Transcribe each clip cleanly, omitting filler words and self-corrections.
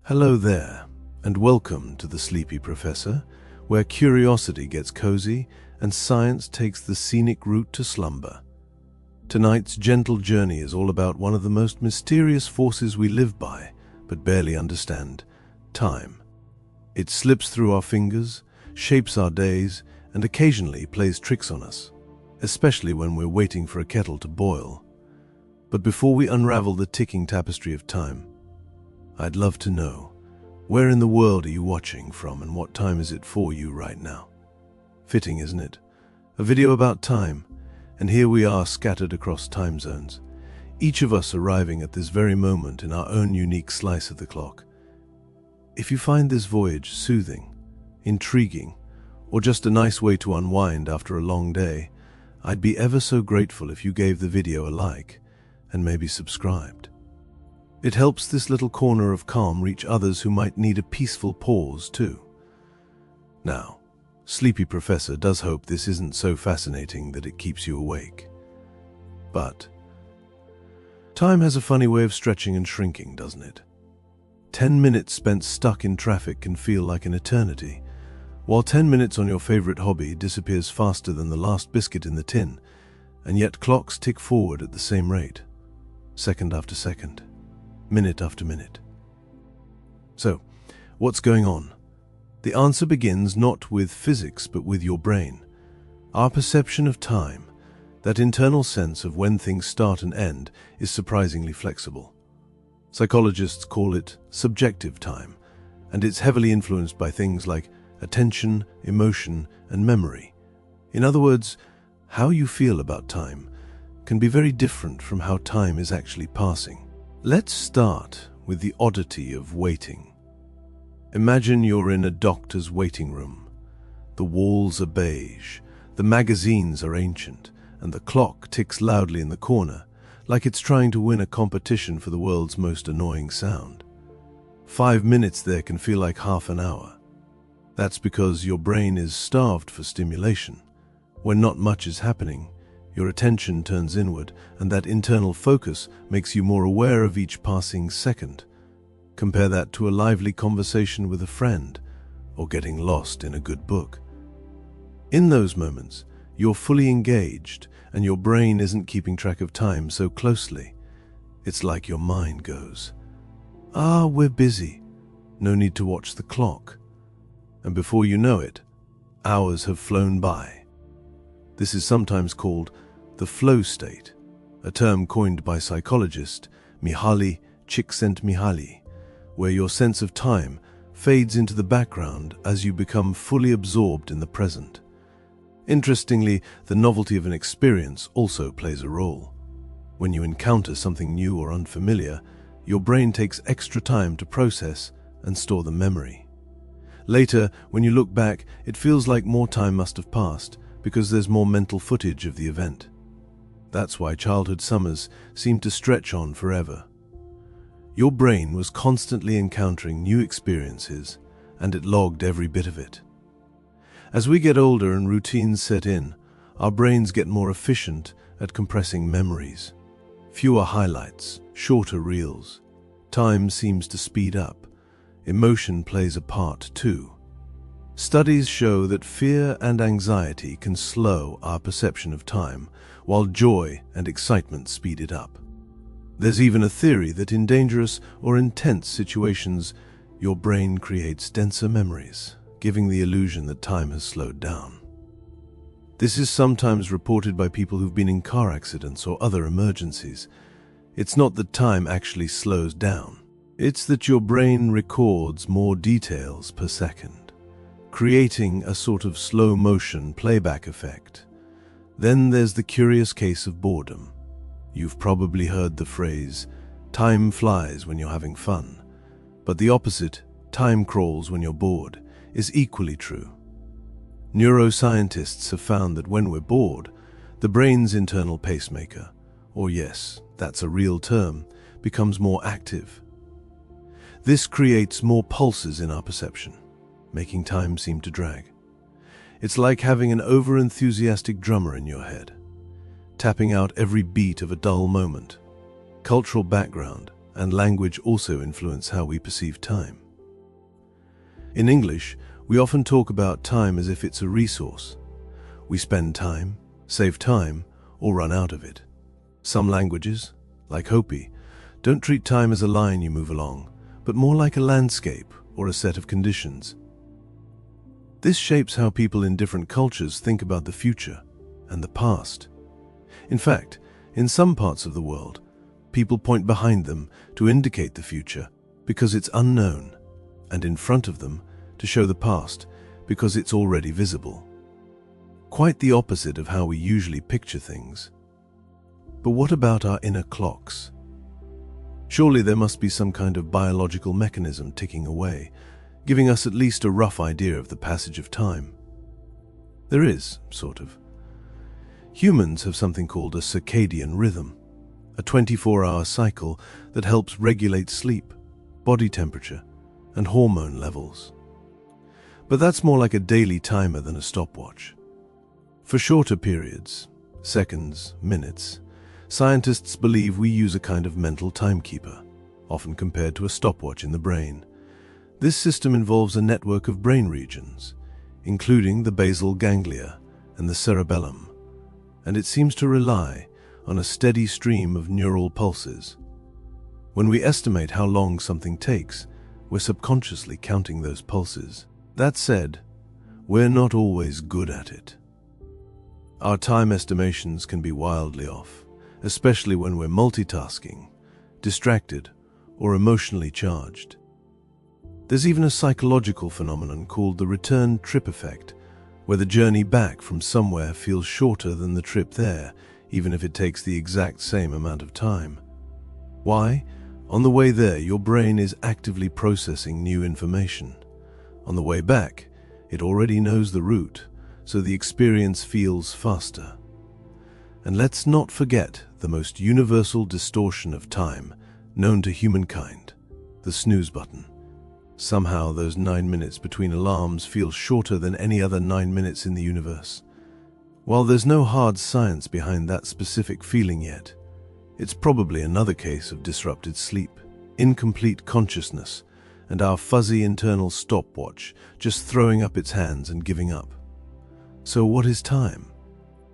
Hello there, and welcome to the Sleepy Professor, where curiosity gets cozy and science takes the scenic route to slumber. Tonight's gentle journey is all about one of the most mysterious forces we live by, but barely understand: time. It slips through our fingers, shapes our days, and occasionally plays tricks on us, especially when we're waiting for a kettle to boil. But before we unravel the ticking tapestry of time, I'd love to know, where in the world are you watching from and what time is it for you right now? Fitting, isn't it? A video about time, and here we are scattered across time zones, each of us arriving at this very moment in our own unique slice of the clock. If you find this voyage soothing, intriguing, or just a nice way to unwind after a long day, I'd be ever so grateful if you gave the video a like and maybe subscribed. It helps this little corner of calm reach others who might need a peaceful pause too. Now, Sleepy Professor does hope this isn't so fascinating that it keeps you awake. But time has a funny way of stretching and shrinking, doesn't it? 10 minutes spent stuck in traffic can feel like an eternity, while 10 minutes on your favorite hobby disappears faster than the last biscuit in the tin, and yet clocks tick forward at the same rate, second after second, minute after minute. So, what's going on? The answer begins not with physics but with your brain. Our perception of time, that internal sense of when things start and end, is surprisingly flexible. Psychologists call it subjective time, and it's heavily influenced by things like attention, emotion, and memory. In other words, how you feel about time can be very different from how time is actually passing. Let's start with the oddity of waiting. Imagine you're in a doctor's waiting room. The walls are beige, the magazines are ancient, and the clock ticks loudly in the corner, like it's trying to win a competition for the world's most annoying sound. 5 minutes there can feel like half an hour. That's because your brain is starved for stimulation. When not much is happening, your attention turns inward, and that internal focus makes you more aware of each passing second. Compare that to a lively conversation with a friend, or getting lost in a good book. In those moments, you're fully engaged, and your brain isn't keeping track of time so closely. It's like your mind goes, we're busy. No need to watch the clock. And before you know it, hours have flown by. This is sometimes called the flow state, a term coined by psychologist Mihaly Csikszentmihalyi, where your sense of time fades into the background as you become fully absorbed in the present. Interestingly, the novelty of an experience also plays a role. When you encounter something new or unfamiliar, your brain takes extra time to process and store the memory. Later, when you look back, it feels like more time must have passed because there's more mental footage of the event. That's why childhood summers seem to stretch on forever. Your brain was constantly encountering new experiences, and it logged every bit of it. As we get older and routines set in, our brains get more efficient at compressing memories. Fewer highlights, shorter reels. Time seems to speed up. Emotion plays a part too. Studies show that fear and anxiety can slow our perception of time, while joy and excitement speed it up. There's even a theory that in dangerous or intense situations, your brain creates denser memories, giving the illusion that time has slowed down. This is sometimes reported by people who've been in car accidents or other emergencies. It's not that time actually slows down. It's that your brain records more details per second, creating a sort of slow-motion playback effect. Then there's the curious case of boredom. You've probably heard the phrase, time flies when you're having fun, but the opposite, time crawls when you're bored, is equally true. Neuroscientists have found that when we're bored, the brain's internal pacemaker, or yes, that's a real term, becomes more active. This creates more pulses in our perception, making time seem to drag. It's like having an over-enthusiastic drummer in your head, tapping out every beat of a dull moment. Cultural background and language also influence how we perceive time. In English, we often talk about time as if it's a resource. We spend time, save time, or run out of it. Some languages, like Hopi, don't treat time as a line you move along, but more like a landscape or a set of conditions. This shapes how people in different cultures think about the future and the past. In fact, in some parts of the world, people point behind them to indicate the future because it's unknown, and in front of them to show the past because it's already visible. Quite the opposite of how we usually picture things. But what about our inner clocks? Surely there must be some kind of biological mechanism ticking away, giving us at least a rough idea of the passage of time. There is, sort of. Humans have something called a circadian rhythm, a 24-hour cycle that helps regulate sleep, body temperature, and hormone levels. But that's more like a daily timer than a stopwatch. For shorter periods, seconds, minutes, scientists believe we use a kind of mental timekeeper, often compared to a stopwatch in the brain. This system involves a network of brain regions, including the basal ganglia and the cerebellum, and it seems to rely on a steady stream of neural pulses. When we estimate how long something takes, we're subconsciously counting those pulses. That said, we're not always good at it. Our time estimations can be wildly off, especially when we're multitasking, distracted, or emotionally charged. There's even a psychological phenomenon called the return trip effect, where the journey back from somewhere feels shorter than the trip there, even if it takes the exact same amount of time. Why? On the way there, your brain is actively processing new information. On the way back, it already knows the route, so the experience feels faster. And let's not forget the most universal distortion of time known to humankind, the snooze button. Somehow those 9 minutes between alarms feel shorter than any other 9 minutes in the universe. While there's no hard science behind that specific feeling yet, it's probably another case of disrupted sleep, incomplete consciousness, and our fuzzy internal stopwatch just throwing up its hands and giving up. So what is time?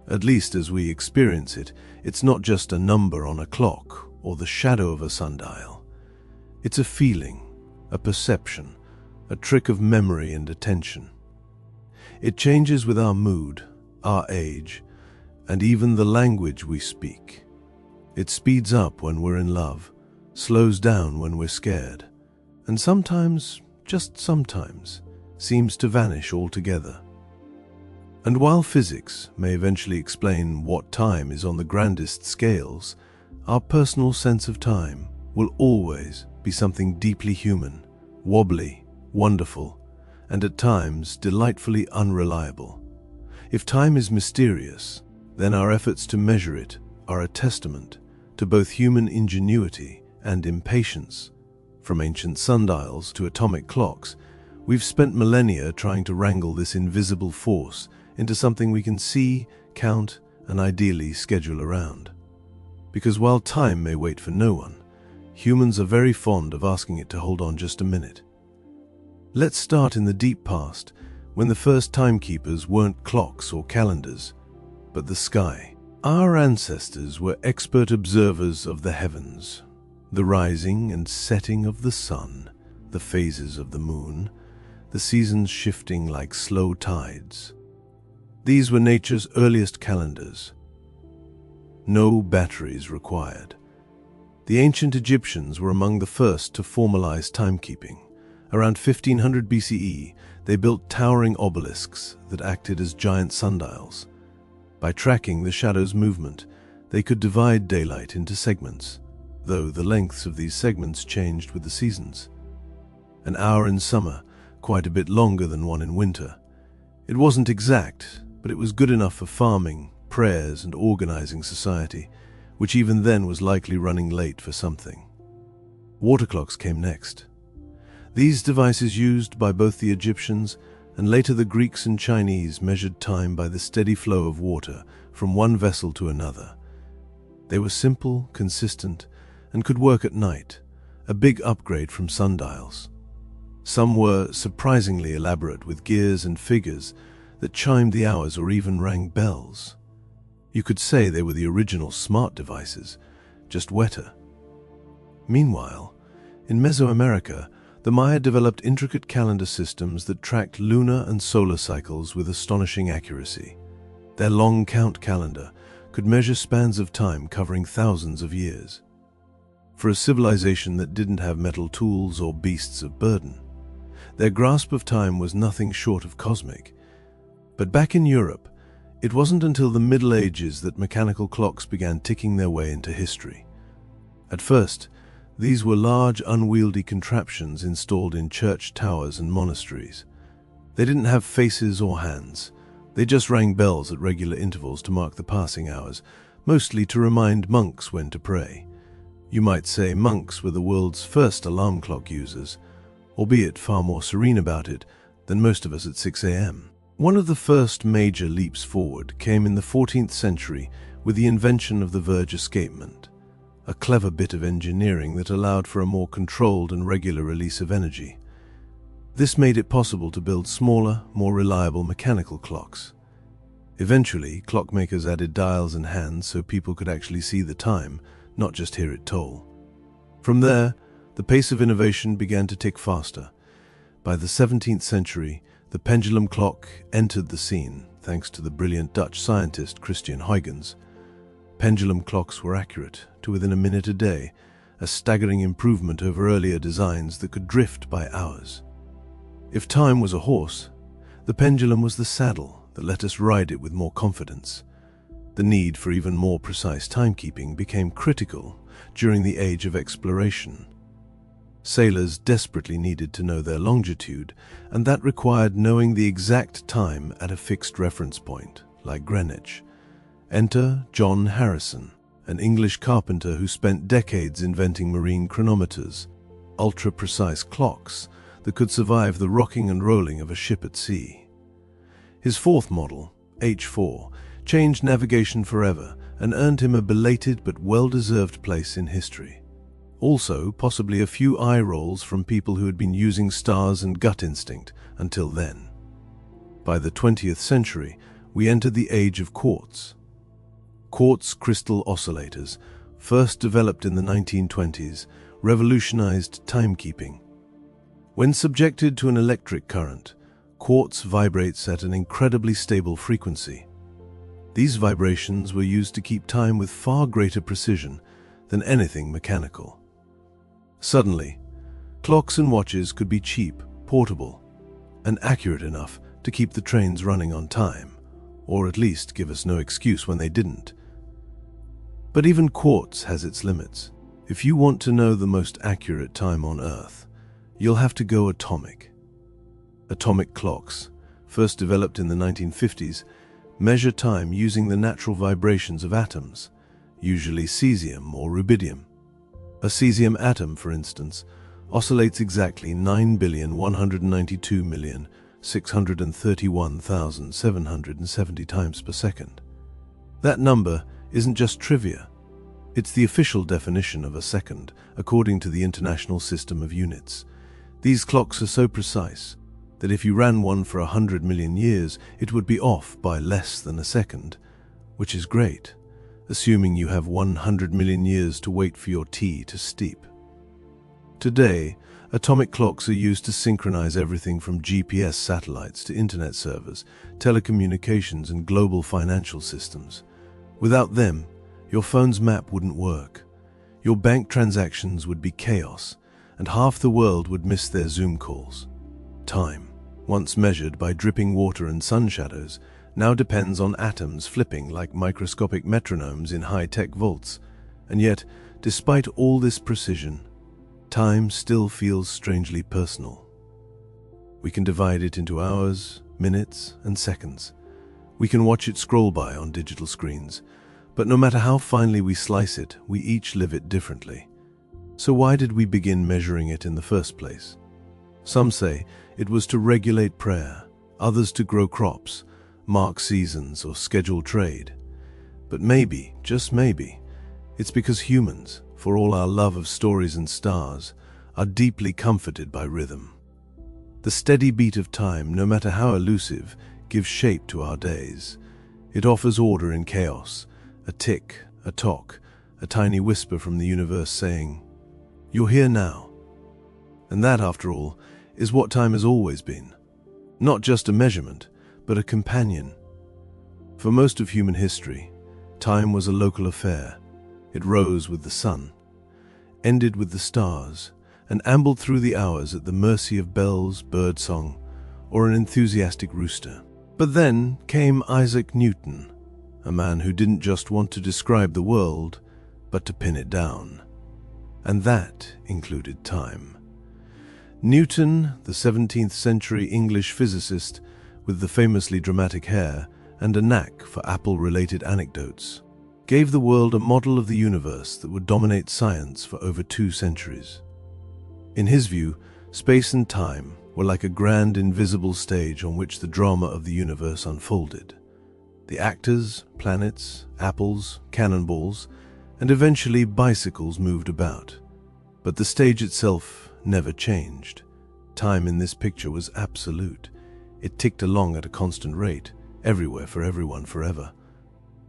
At least as we experience it, it's not just a number on a clock or the shadow of a sundial. It's a feeling, a perception, a trick of memory and attention. It changes with our mood, our age, and even the language we speak. It speeds up when we're in love, slows down when we're scared, and sometimes, just sometimes, seems to vanish altogether. And while physics may eventually explain what time is on the grandest scales, our personal sense of time will always be something deeply human, wobbly, wonderful, and at times delightfully unreliable. If time is mysterious, then our efforts to measure it are a testament to both human ingenuity and impatience. From ancient sundials to atomic clocks, we've spent millennia trying to wrangle this invisible force into something we can see, count, and ideally schedule around. Because while time may wait for no one, humans are very fond of asking it to hold on just a minute. Let's start in the deep past, when the first timekeepers weren't clocks or calendars, but the sky. Our ancestors were expert observers of the heavens, the rising and setting of the sun, the phases of the moon, the seasons shifting like slow tides. These were nature's earliest calendars. No batteries required. The ancient Egyptians were among the first to formalize timekeeping. Around 1500 BCE, they built towering obelisks that acted as giant sundials. By tracking the shadow's movement, they could divide daylight into segments, though the lengths of these segments changed with the seasons. An hour in summer, quite a bit longer than one in winter. It wasn't exact, but it was good enough for farming, prayers, and organizing society, which even then was likely running late for something. Water clocks came next. These devices, used by both the Egyptians and later the Greeks and Chinese, measured time by the steady flow of water from one vessel to another. They were simple, consistent, and could work at night, a big upgrade from sundials. Some were surprisingly elaborate with gears and figures that chimed the hours or even rang bells. You could say they were the original smart devices, just wetter. Meanwhile, in Mesoamerica, the Maya developed intricate calendar systems that tracked lunar and solar cycles with astonishing accuracy. Their long count calendar could measure spans of time covering thousands of years. For a civilization that didn't have metal tools or beasts of burden, their grasp of time was nothing short of cosmic. But back in Europe, it wasn't until the Middle Ages that mechanical clocks began ticking their way into history. At first, these were large, unwieldy contraptions installed in church towers and monasteries. They didn't have faces or hands. They just rang bells at regular intervals to mark the passing hours, mostly to remind monks when to pray. You might say monks were the world's first alarm clock users, albeit far more serene about it than most of us at 6 a.m. One of the first major leaps forward came in the 14th century with the invention of the verge escapement, a clever bit of engineering that allowed for a more controlled and regular release of energy. This made it possible to build smaller, more reliable mechanical clocks. Eventually, clockmakers added dials and hands so people could actually see the time, not just hear it toll. From there, the pace of innovation began to tick faster. By the 17th century, the pendulum clock entered the scene, thanks to the brilliant Dutch scientist Christian Huygens. Pendulum clocks were accurate to within a minute a day, a staggering improvement over earlier designs that could drift by hours. If time was a horse, the pendulum was the saddle that let us ride it with more confidence. The need for even more precise timekeeping became critical during the age of exploration. Sailors desperately needed to know their longitude, and that required knowing the exact time at a fixed reference point, like Greenwich. Enter John Harrison, an English carpenter who spent decades inventing marine chronometers, ultra-precise clocks that could survive the rocking and rolling of a ship at sea. His fourth model, H4, changed navigation forever and earned him a belated but well-deserved place in history. Also, possibly a few eye rolls from people who had been using stars and gut instinct until then. By the 20th century, we entered the age of quartz. Quartz crystal oscillators, first developed in the 1920s, revolutionized timekeeping. When subjected to an electric current, quartz vibrates at an incredibly stable frequency. These vibrations were used to keep time with far greater precision than anything mechanical. Suddenly, clocks and watches could be cheap, portable, and accurate enough to keep the trains running on time, or at least give us no excuse when they didn't. But even quartz has its limits. If you want to know the most accurate time on Earth, you'll have to go atomic. Atomic clocks, first developed in the 1950s, measure time using the natural vibrations of atoms, usually cesium or rubidium. A cesium atom, for instance, oscillates exactly 9,192,631,770 times per second. That number isn't just trivia. It's the official definition of a second, according to the International System of Units. These clocks are so precise that if you ran one for 100 million years, it would be off by less than a second, which is great, assuming you have 100 million years to wait for your tea to steep. Today, atomic clocks are used to synchronize everything from GPS satellites to internet servers, telecommunications, and global financial systems. Without them, your phone's map wouldn't work, your bank transactions would be chaos, and half the world would miss their Zoom calls. Time, once measured by dripping water and sun shadows, now depends on atoms flipping like microscopic metronomes in high-tech vaults. And yet, despite all this precision, time still feels strangely personal. We can divide it into hours, minutes, and seconds. We can watch it scroll by on digital screens, but no matter how finely we slice it, we each live it differently. So why did we begin measuring it in the first place? Some say it was to regulate prayer, others to grow crops, mark seasons, or schedule trade. But maybe, just maybe, it's because humans, for all our love of stories and stars, are deeply comforted by rhythm. The steady beat of time, no matter how elusive, gives shape to our days. It offers order in chaos, a tick, a tock, a tiny whisper from the universe saying, "You're here now." And that, after all, is what time has always been. Not just a measurement, but a companion. For most of human history, time was a local affair. It rose with the sun, ended with the stars, and ambled through the hours at the mercy of bells, birdsong, or an enthusiastic rooster. But then came Isaac Newton, a man who didn't just want to describe the world, but to pin it down. And that included time. Newton, the 17th century English physicist with the famously dramatic hair and a knack for apple-related anecdotes, gave the world a model of the universe that would dominate science for over 2 centuries. In his view, space and time were like a grand invisible stage on which the drama of the universe unfolded. The actors, planets, apples, cannonballs, and eventually bicycles moved about. But the stage itself never changed. Time in this picture was absolute. It ticked along at a constant rate, everywhere for everyone forever.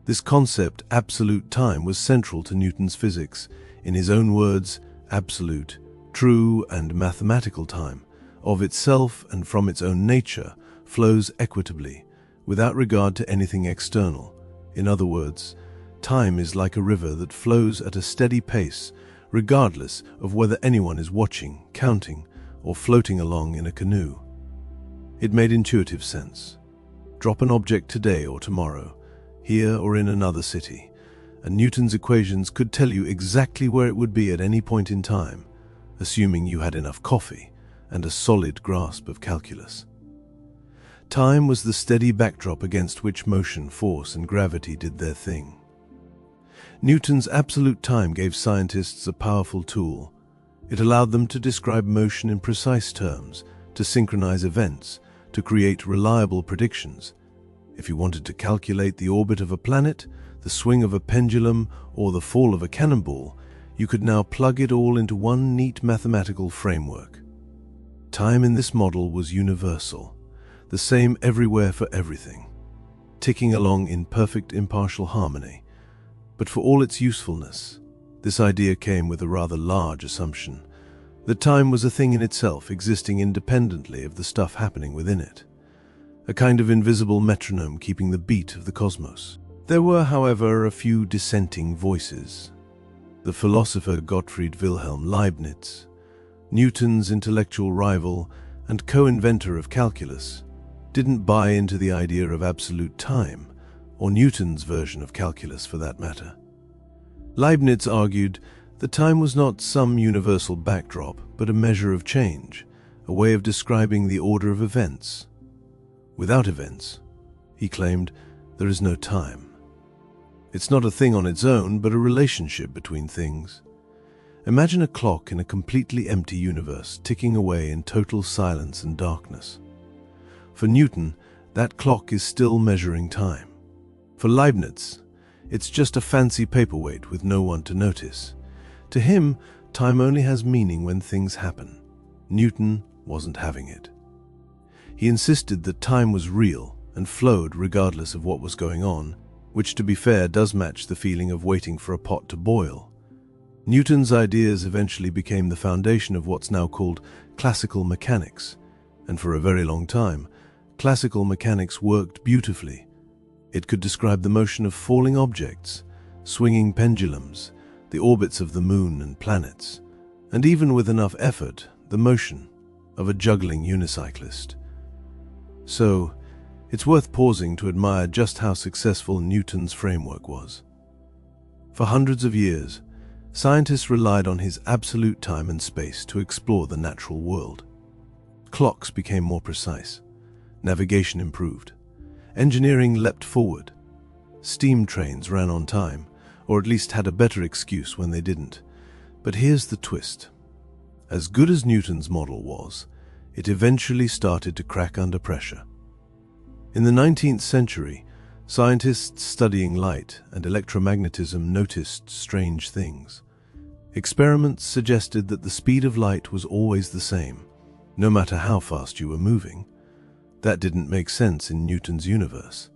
This concept, absolute time, was central to Newton's physics. In his own words, absolute, true and mathematical time, of itself and from its own nature, flows equitably, without regard to anything external. In other words, time is like a river that flows at a steady pace, regardless of whether anyone is watching, counting, or floating along in a canoe. It made intuitive sense. Drop an object today or tomorrow, here or in another city, and Newton's equations could tell you exactly where it would be at any point in time, assuming you had enough coffee and a solid grasp of calculus. Time was the steady backdrop against which motion, force, and gravity did their thing. Newton's absolute time gave scientists a powerful tool. It allowed them to describe motion in precise terms, to synchronize events, to create reliable predictions. If you wanted to calculate the orbit of a planet, the swing of a pendulum, or the fall of a cannonball, you could now plug it all into one neat mathematical framework. Time in this model was universal, the same everywhere for everything, ticking along in perfect impartial harmony. But for all its usefulness, this idea came with a rather large assumption that time was a thing in itself, existing independently of the stuff happening within it, a kind of invisible metronome keeping the beat of the cosmos. There were, however, a few dissenting voices. The philosopher Gottfried Wilhelm Leibniz, Newton's intellectual rival and co-inventor of calculus, didn't buy into the idea of absolute time, or Newton's version of calculus for that matter. Leibniz argued that time was not some universal backdrop, but a measure of change, a way of describing the order of events. Without events, he claimed, there is no time. It's not a thing on its own, but a relationship between things. Imagine a clock in a completely empty universe, ticking away in total silence and darkness. For Newton, that clock is still measuring time. For Leibniz, it's just a fancy paperweight with no one to notice. To him, time only has meaning when things happen. Newton wasn't having it. He insisted that time was real and flowed regardless of what was going on, which, to be fair, does match the feeling of waiting for a pot to boil. Newton's ideas eventually became the foundation of what's now called classical mechanics, and for a very long time, classical mechanics worked beautifully. It could describe the motion of falling objects, swinging pendulums, the orbits of the moon and planets, and even with enough effort, the motion of a juggling unicyclist. So, it's worth pausing to admire just how successful Newton's framework was. For hundreds of years, scientists relied on his absolute time and space to explore the natural world. Clocks became more precise, navigation improved, engineering leapt forward. Steam trains ran on time, or at least had a better excuse when they didn't. But here's the twist. As good as Newton's model was, it eventually started to crack under pressure. In the 19th century, scientists studying light and electromagnetism noticed strange things. Experiments suggested that the speed of light was always the same, no matter how fast you were moving. That didn't make sense in Newton's universe.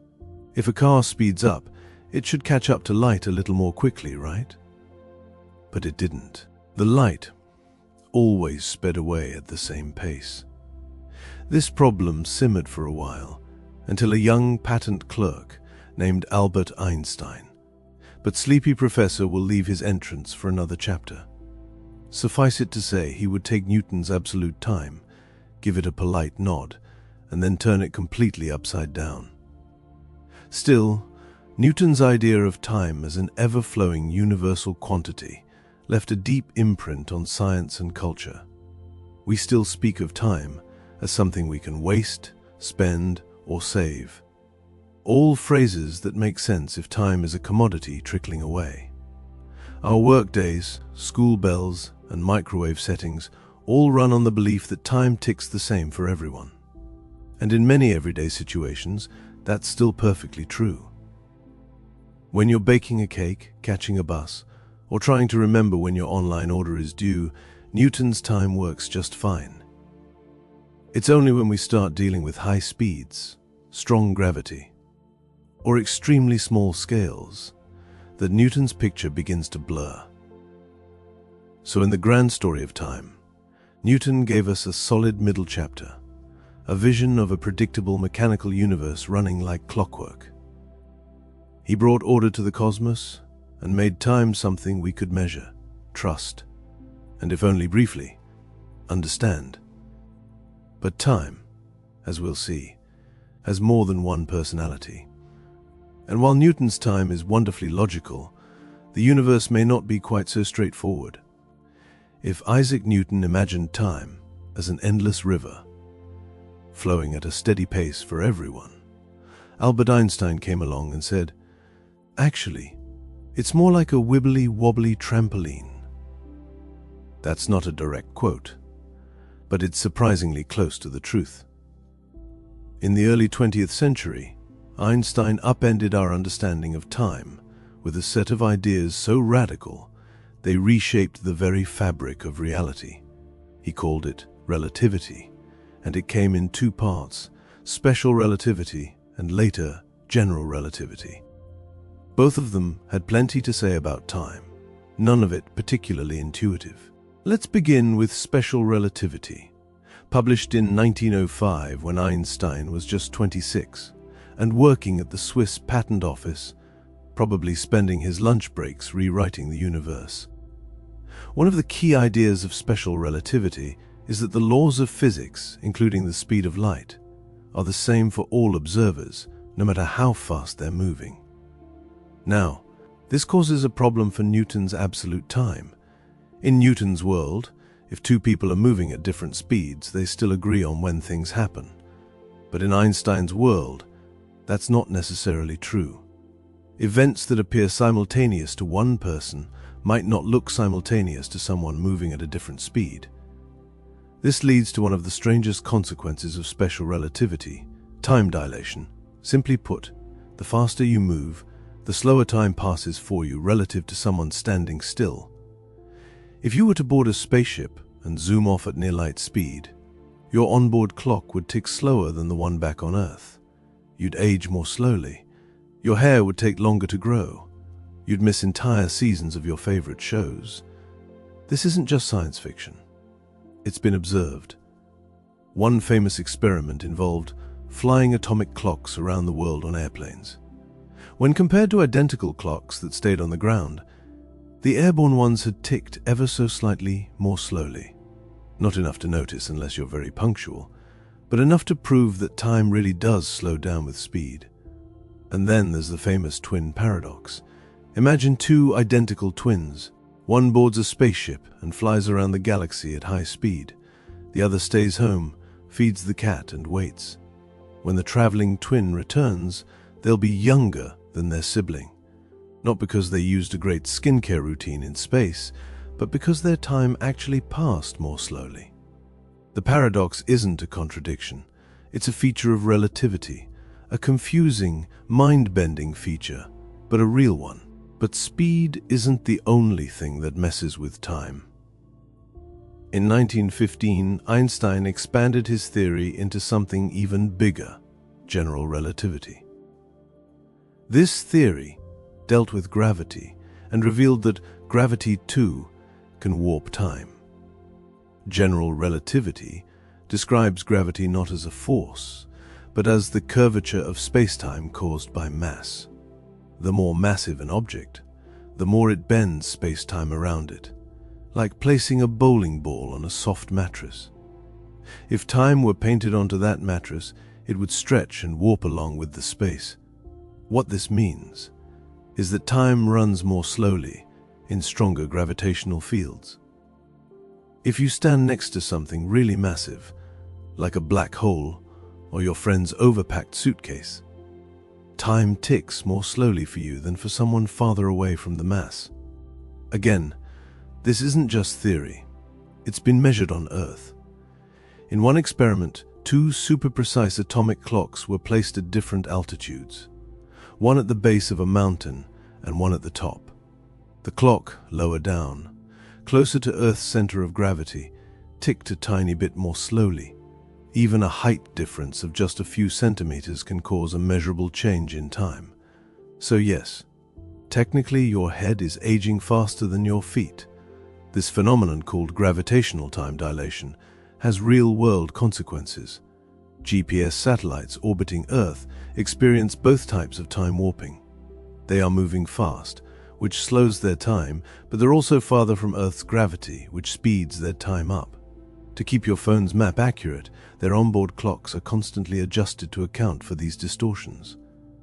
If a car speeds up, it should catch up to light a little more quickly, right? But it didn't. The light always sped away at the same pace. This problem simmered for a while, until a young patent clerk named Albert Einstein. But Sleepy Professor will leave his entrance for another chapter. Suffice it to say, he would take Newton's absolute time, give it a polite nod, and then turn it completely upside down. Still, Newton's idea of time as an ever-flowing universal quantity left a deep imprint on science and culture. We still speak of time as something we can waste, spend, or save. All phrases that make sense if time is a commodity trickling away. Our workdays, school bells, and microwave settings all run on the belief that time ticks the same for everyone. And in many everyday situations, that's still perfectly true. When you're baking a cake, catching a bus, or trying to remember when your online order is due, Newton's time works just fine. It's only when we start dealing with high speeds, strong gravity, or extremely small scales that Newton's picture begins to blur. So in the grand story of time, Newton gave us a solid middle chapter, a vision of a predictable mechanical universe running like clockwork. He brought order to the cosmos and made time something we could measure, trust, and if only briefly, understand. But time, as we'll see, has more than one personality. And while Newton's time is wonderfully logical, the universe may not be quite so straightforward. If Isaac Newton imagined time as an endless river, flowing at a steady pace for everyone, Albert Einstein came along and said, "Actually, it's more like a wibbly-wobbly trampoline." That's not a direct quote, but it's surprisingly close to the truth. In the early 20th century, Einstein upended our understanding of time with a set of ideas so radical they reshaped the very fabric of reality. He called it relativity, and it came in two parts: special relativity and later general relativity. Both of them had plenty to say about time, none of it particularly intuitive. Let's begin with special relativity, published in 1905 when Einstein was just 26 and working at the Swiss Patent Office, probably spending his lunch breaks rewriting the universe. One of the key ideas of special relativity is that the laws of physics, including the speed of light, are the same for all observers, no matter how fast they're moving. Now, this causes a problem for Newton's absolute time. In Newton's world, if two people are moving at different speeds, they still agree on when things happen. But in Einstein's world, that's not necessarily true. Events that appear simultaneous to one person might not look simultaneous to someone moving at a different speed. This leads to one of the strangest consequences of special relativity: time dilation. Simply put, the faster you move, the slower time passes for you relative to someone standing still. If you were to board a spaceship and zoom off at near light speed, your onboard clock would tick slower than the one back on Earth. You'd age more slowly. Your hair would take longer to grow. You'd miss entire seasons of your favorite shows. This isn't just science fiction. It's been observed. One famous experiment involved flying atomic clocks around the world on airplanes. When compared to identical clocks that stayed on the ground, the airborne ones had ticked ever so slightly more slowly. Not enough to notice unless you're very punctual, but enough to prove that time really does slow down with speed. And then there's the famous twin paradox. Imagine two identical twins. One boards a spaceship and flies around the galaxy at high speed. The other stays home, feeds the cat, and waits. When the traveling twin returns, they'll be younger than their sibling. Not because they used a great skincare routine in space, but because their time actually passed more slowly. The paradox isn't a contradiction. It's a feature of relativity, a confusing, mind-bending feature, but a real one. But speed isn't the only thing that messes with time. In 1915, Einstein expanded his theory into something even bigger: general relativity. This theory dealt with gravity and revealed that gravity, too, can warp time. General relativity describes gravity not as a force, but as the curvature of space-time caused by mass. The more massive an object, the more it bends space-time around it, like placing a bowling ball on a soft mattress. If time were painted onto that mattress, it would stretch and warp along with the space. What this means is that time runs more slowly in stronger gravitational fields. If you stand next to something really massive, like a black hole or your friend's overpacked suitcase, time ticks more slowly for you than for someone farther away from the mass. Again, this isn't just theory. It's been measured on Earth. In one experiment, 2 super-precise atomic clocks were placed at different altitudes, one at the base of a mountain and one at the top. The clock, lower down, closer to Earth's center of gravity, ticked a tiny bit more slowly. Even a height difference of just a few centimeters can cause a measurable change in time. So yes, technically your head is aging faster than your feet. This phenomenon, called gravitational time dilation, has real-world consequences. GPS satellites orbiting Earth experience both types of time warping. They are moving fast, which slows their time, but they're also farther from Earth's gravity, which speeds their time up. To keep your phone's map accurate, their onboard clocks are constantly adjusted to account for these distortions.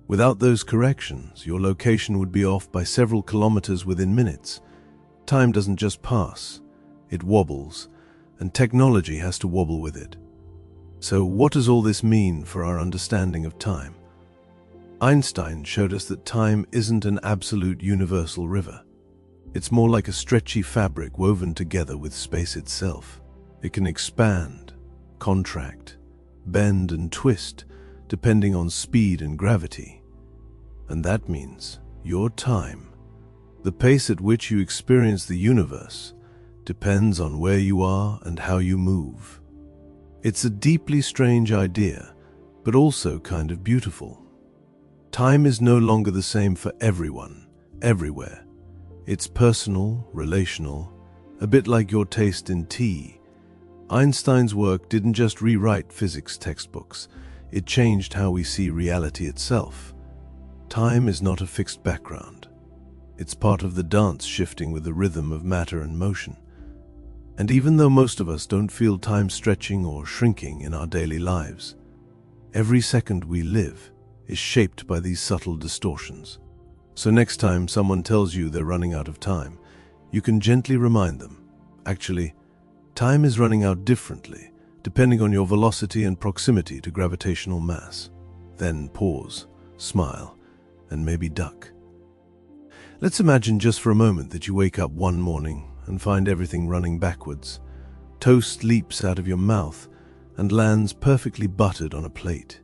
Without those corrections, your location would be off by several kilometers within minutes. Time doesn't just pass, it wobbles, and technology has to wobble with it. So what does all this mean for our understanding of time? Einstein showed us that time isn't an absolute universal river. It's more like a stretchy fabric woven together with space itself. It can expand, contract, bend and twist depending on speed and gravity. And that means your time, the pace at which you experience the universe, depends on where you are and how you move. It's a deeply strange idea, but also kind of beautiful. Time is no longer the same for everyone, everywhere. It's personal, relational, a bit like your taste in tea. Einstein's work didn't just rewrite physics textbooks, it changed how we see reality itself. Time is not a fixed background. It's part of the dance shifting with the rhythm of matter and motion. And even though most of us don't feel time stretching or shrinking in our daily lives, every second we live is shaped by these subtle distortions. So next time someone tells you they're running out of time, you can gently remind them, actually, time is running out differently, depending on your velocity and proximity to gravitational mass. Then pause, smile, and maybe duck. Let's imagine just for a moment that you wake up one morning and find everything running backwards. Toast leaps out of your mouth and lands perfectly buttered on a plate.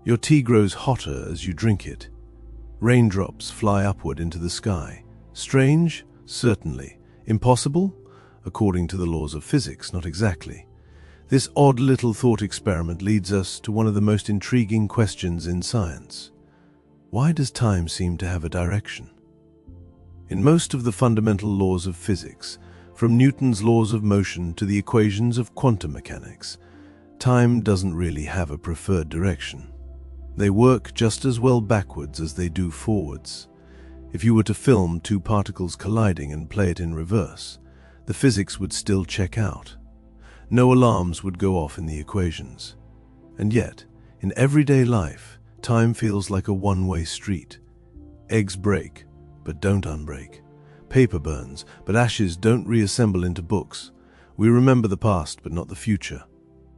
Your tea grows hotter as you drink it. Raindrops fly upward into the sky. Strange? Certainly. Impossible? According to the laws of physics, not exactly. This odd little thought experiment leads us to one of the most intriguing questions in science. Why does time seem to have a direction? In most of the fundamental laws of physics, from Newton's laws of motion to the equations of quantum mechanics, time doesn't really have a preferred direction. They work just as well backwards as they do forwards. If you were to film 2 particles colliding and play it in reverse, the physics would still check out. No alarms would go off in the equations. And yet, in everyday life, time feels like a one-way street. Eggs break, but don't unbreak. Paper burns, but ashes don't reassemble into books. We remember the past, but not the future.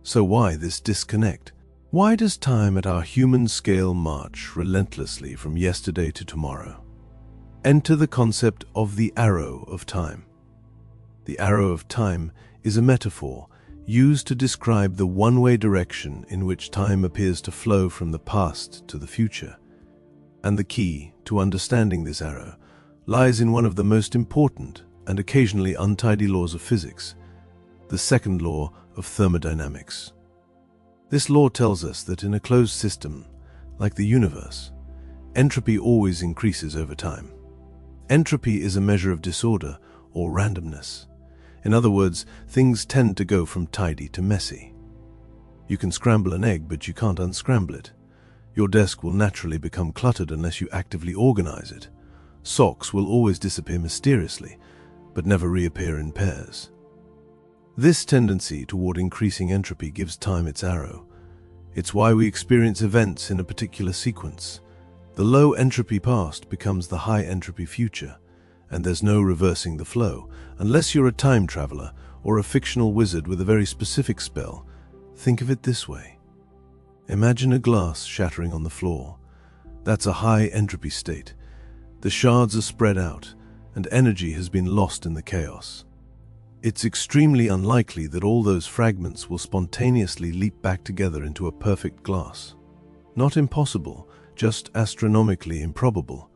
So why this disconnect? Why does time at our human scale march relentlessly from yesterday to tomorrow? Enter the concept of the arrow of time. The arrow of time is a metaphor used to describe the one-way direction in which time appears to flow from the past to the future. And the key to understanding this arrow lies in one of the most important and occasionally untidy laws of physics, the second law of thermodynamics. This law tells us that in a closed system, like the universe, entropy always increases over time. Entropy is a measure of disorder or randomness. In other words, things tend to go from tidy to messy. You can scramble an egg, but you can't unscramble it. Your desk will naturally become cluttered unless you actively organize it. Socks will always disappear mysteriously, but never reappear in pairs. This tendency toward increasing entropy gives time its arrow. It's why we experience events in a particular sequence. The low entropy past becomes the high entropy future, and there's no reversing the flow, unless you're a time traveler or a fictional wizard with a very specific spell. Think of it this way. Imagine a glass shattering on the floor. That's a high entropy state. The shards are spread out, and energy has been lost in the chaos. It's extremely unlikely that all those fragments will spontaneously leap back together into a perfect glass. Not impossible, just astronomically improbable.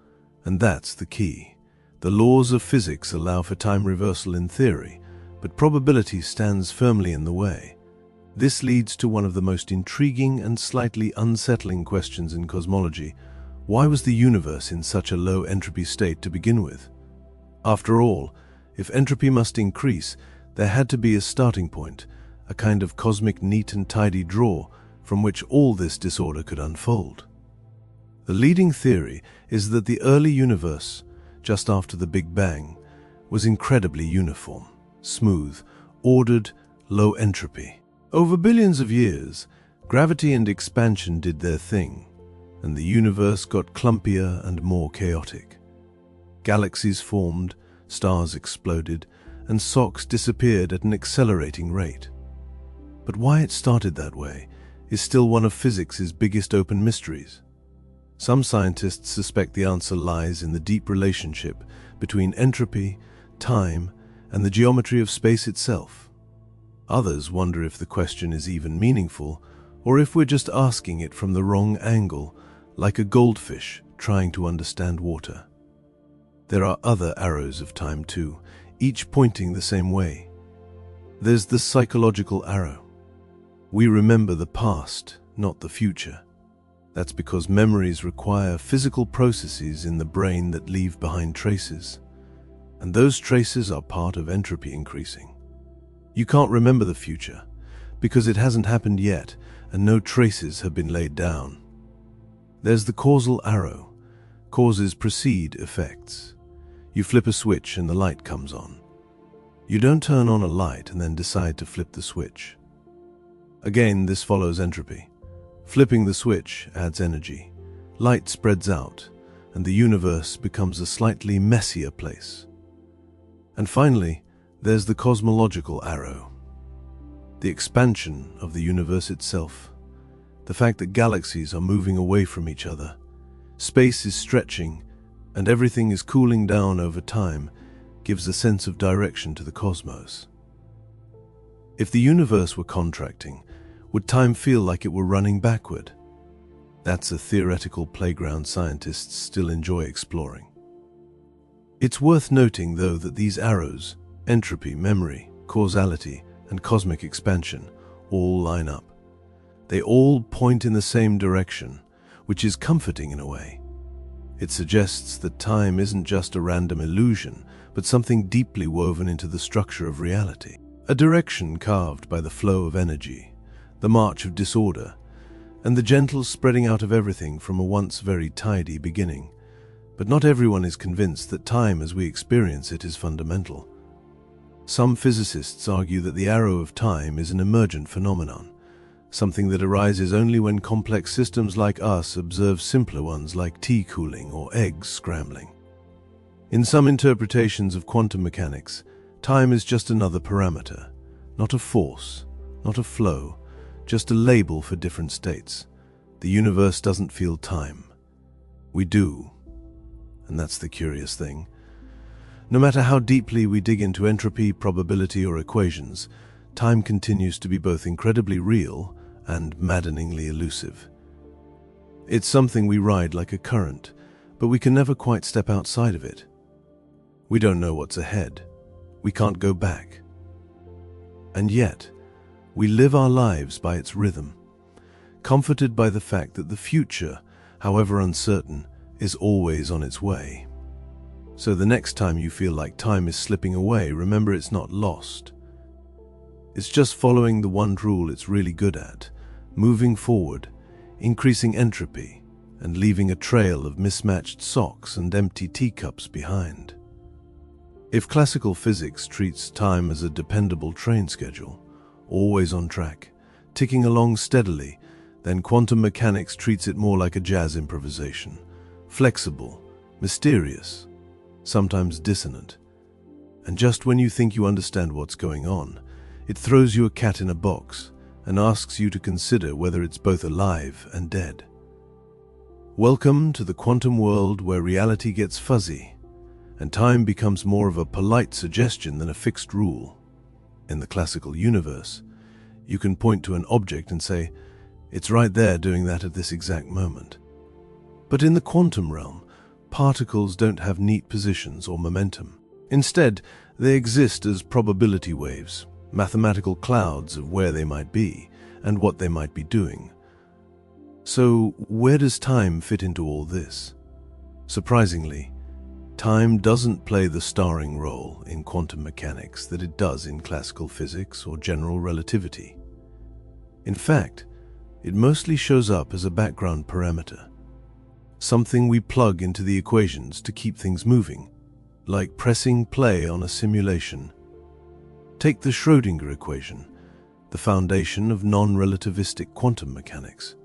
And that's the key. The laws of physics allow for time reversal in theory, but probability stands firmly in the way. This leads to one of the most intriguing and slightly unsettling questions in cosmology. Why was the universe in such a low entropy state to begin with? After all, if entropy must increase, there had to be a starting point, a kind of cosmic neat and tidy drawer from which all this disorder could unfold. The leading theory is that the early universe, just after the Big Bang, was incredibly uniform, smooth, ordered, low entropy. Over billions of years, gravity and expansion did their thing, and the universe got clumpier and more chaotic. Galaxies formed, stars exploded, and socks disappeared at an accelerating rate. But why it started that way is still one of physics' biggest open mysteries. Some scientists suspect the answer lies in the deep relationship between entropy, time, and the geometry of space itself. Others wonder if the question is even meaningful, or if we're just asking it from the wrong angle, like a goldfish trying to understand water. There are other arrows of time too, each pointing the same way. There's the psychological arrow. We remember the past, not the future. That's because memories require physical processes in the brain that leave behind traces. And those traces are part of entropy increasing. You can't remember the future because it hasn't happened yet and no traces have been laid down. There's the causal arrow. Causes precede effects. You flip a switch and the light comes on. You don't turn on a light and then decide to flip the switch. Again, this follows entropy. Flipping the switch adds energy. Light spreads out, and the universe becomes a slightly messier place. And finally, there's the cosmological arrow. The expansion of the universe itself. The fact that galaxies are moving away from each other. Space is stretching, and everything is cooling down over time, gives a sense of direction to the cosmos. If the universe were contracting, would time feel like it were running backward? That's a theoretical playground scientists still enjoy exploring. It's worth noting, though, that these arrows, entropy, memory, causality, and cosmic expansion, all line up. They all point in the same direction, which is comforting in a way. It suggests that time isn't just a random illusion, but something deeply woven into the structure of reality. A direction carved by the flow of energy, the march of disorder, and the gentle spreading out of everything from a once very tidy beginning. But not everyone is convinced that time as we experience it is fundamental. Some physicists argue that the arrow of time is an emergent phenomenon, something that arises only when complex systems like us observe simpler ones like tea cooling or eggs scrambling. In some interpretations of quantum mechanics, time is just another parameter, not a force, not a flow, just a label for different states. The universe doesn't feel time. We do. And that's the curious thing. No matter how deeply we dig into entropy, probability, or equations, time continues to be both incredibly real and maddeningly elusive. It's something we ride like a current, but we can never quite step outside of it. We don't know what's ahead. We can't go back. And yet, we live our lives by its rhythm, comforted by the fact that the future, however uncertain, is always on its way. So the next time you feel like time is slipping away, remember it's not lost. It's just following the one rule it's really good at, moving forward, increasing entropy, and leaving a trail of mismatched socks and empty teacups behind. If classical physics treats time as a dependable train schedule, always on track, ticking along steadily, then quantum mechanics treats it more like a jazz improvisation, flexible, mysterious, sometimes dissonant. And just when you think you understand what's going on, it throws you a cat in a box and asks you to consider whether it's both alive and dead. Welcome to the quantum world where reality gets fuzzy and time becomes more of a polite suggestion than a fixed rule. In the classical universe, you can point to an object and say, it's right there doing that at this exact moment. But in the quantum realm, particles don't have neat positions or momentum. Instead, they exist as probability waves, mathematical clouds of where they might be and what they might be doing. So, where does time fit into all this? Surprisingly, time doesn't play the starring role in quantum mechanics that it does in classical physics or general relativity. In fact, it mostly shows up as a background parameter, something we plug into the equations to keep things moving, like pressing play on a simulation. Take the Schrödinger equation, the foundation of non-relativistic quantum mechanics.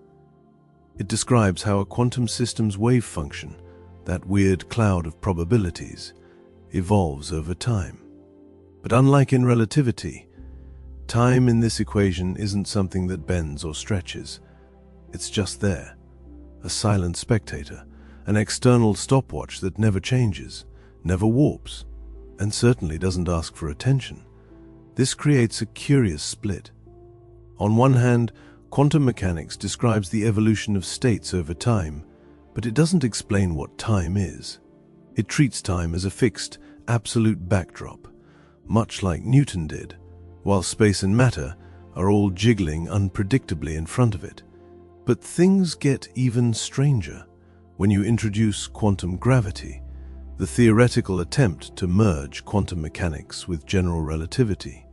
It describes how a quantum system's wave function, that weird cloud of probabilities, evolves over time. But unlike in relativity, time in this equation isn't something that bends or stretches. It's just there, a silent spectator, an external stopwatch that never changes, never warps, and certainly doesn't ask for attention. This creates a curious split. On one hand, quantum mechanics describes the evolution of states over time, but it doesn't explain what time is. It treats time as a fixed, absolute backdrop, much like Newton did, while space and matter are all jiggling unpredictably in front of it. But things get even stranger when you introduce quantum gravity, the theoretical attempt to merge quantum mechanics with general relativity.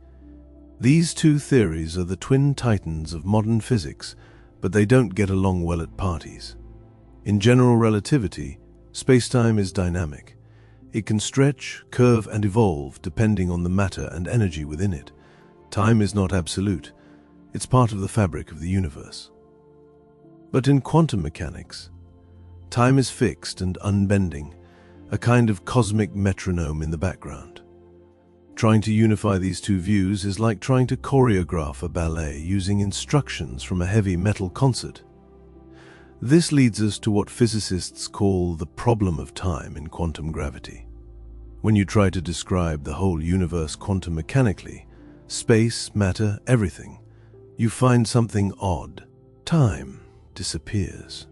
These two theories are the twin titans of modern physics, but they don't get along well at parties. In general relativity, spacetime is dynamic. It can stretch, curve, and evolve depending on the matter and energy within it. Time is not absolute. It's part of the fabric of the universe. But in quantum mechanics, time is fixed and unbending, a kind of cosmic metronome in the background. Trying to unify these two views is like trying to choreograph a ballet using instructions from a heavy metal concert. This leads us to what physicists call the problem of time in quantum gravity. When you try to describe the whole universe quantum mechanically, space, matter, everything, you find something odd. Time disappears.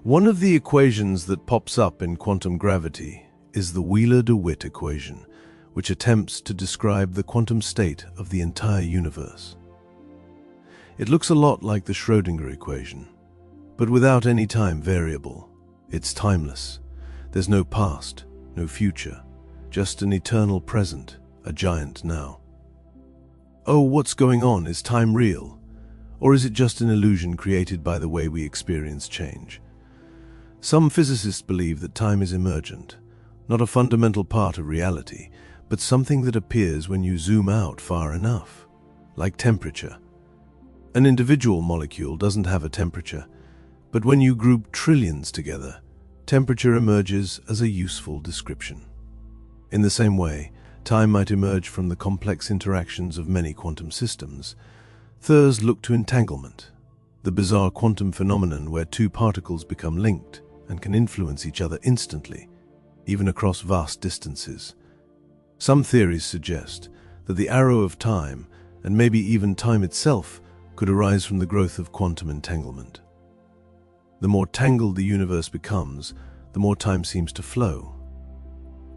One of the equations that pops up in quantum gravity is the Wheeler-DeWitt equation, which attempts to describe the quantum state of the entire universe. It looks a lot like the Schrödinger equation, but without any time variable. It's timeless. There's no past, no future, just an eternal present, a giant now. Oh, what's going on? Is time real? Or is it just an illusion created by the way we experience change? Some physicists believe that time is emergent, not a fundamental part of reality, but something that appears when you zoom out far enough, like temperature. An individual molecule doesn't have a temperature, but when you group trillions together, temperature emerges as a useful description. In the same way, time might emerge from the complex interactions of many quantum systems. Thurs look to entanglement, the bizarre quantum phenomenon where two particles become linked and can influence each other instantly, even across vast distances. Some theories suggest that the arrow of time, and maybe even time itself, could arise from the growth of quantum entanglement. The more tangled the universe becomes, the more time seems to flow.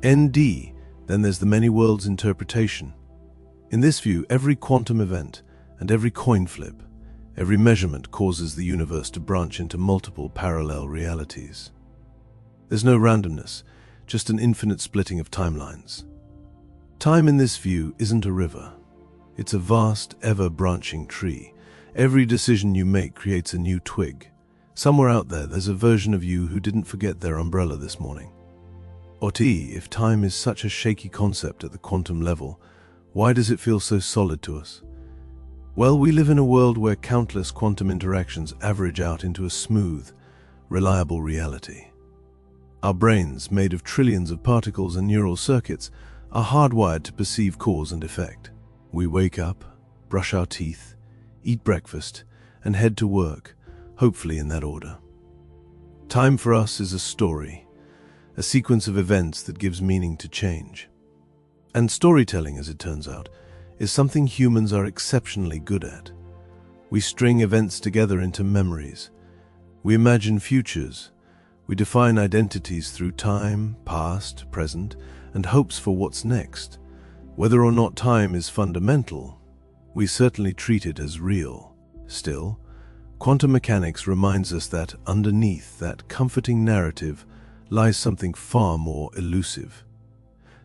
ND, then there's the many worlds interpretation. In this view, every quantum event and every coin flip, every measurement causes the universe to branch into multiple parallel realities. There's no randomness, just an infinite splitting of timelines. Time in this view isn't a river. It's a vast, ever-branching tree. Every decision you make creates a new twig. Somewhere out there's a version of you who didn't forget their umbrella this morning. Or if time is such a shaky concept at the quantum level, why does it feel so solid to us? Well, we live in a world where countless quantum interactions average out into a smooth, reliable reality. Our brains, made of trillions of particles and neural circuits, are hardwired to perceive cause and effect. We wake up, brush our teeth, eat breakfast, and head to work, hopefully in that order. Time for us is a story, a sequence of events that gives meaning to change. And storytelling, as it turns out, is something humans are exceptionally good at. We string events together into memories. We imagine futures. We define identities through time, past, present, and hopes for what's next. Whether or not time is fundamental, we certainly treat it as real. Still, quantum mechanics reminds us that underneath that comforting narrative lies something far more elusive.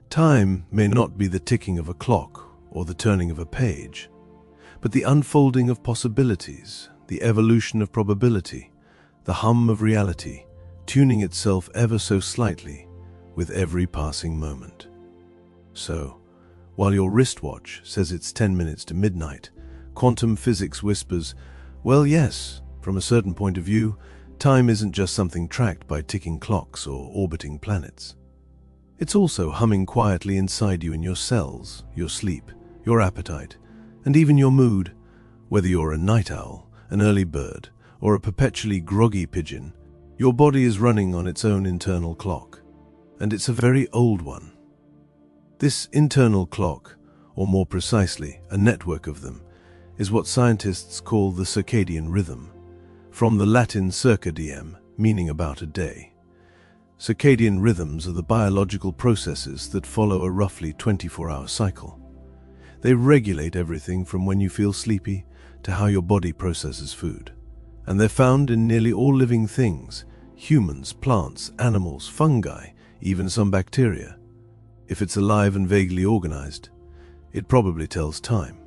Time may not be the ticking of a clock or the turning of a page, but the unfolding of possibilities, the evolution of probability, the hum of reality, tuning itself ever so slightly with every passing moment. So, while your wristwatch says it's 10 minutes to midnight, quantum physics whispers, well, yes, from a certain point of view, time isn't just something tracked by ticking clocks or orbiting planets. It's also humming quietly inside you in your cells, your sleep, your appetite, and even your mood. Whether you're a night owl, an early bird, or a perpetually groggy pigeon, your body is running on its own internal clock, and it's a very old one. This internal clock, or more precisely, a network of them, is what scientists call the circadian rhythm, from the Latin circa diem, meaning about a day. Circadian rhythms are the biological processes that follow a roughly 24-hour cycle. They regulate everything from when you feel sleepy to how your body processes food. And they're found in nearly all living things: humans, plants, animals, fungi, even some bacteria. If it's alive and vaguely organized, it probably tells time.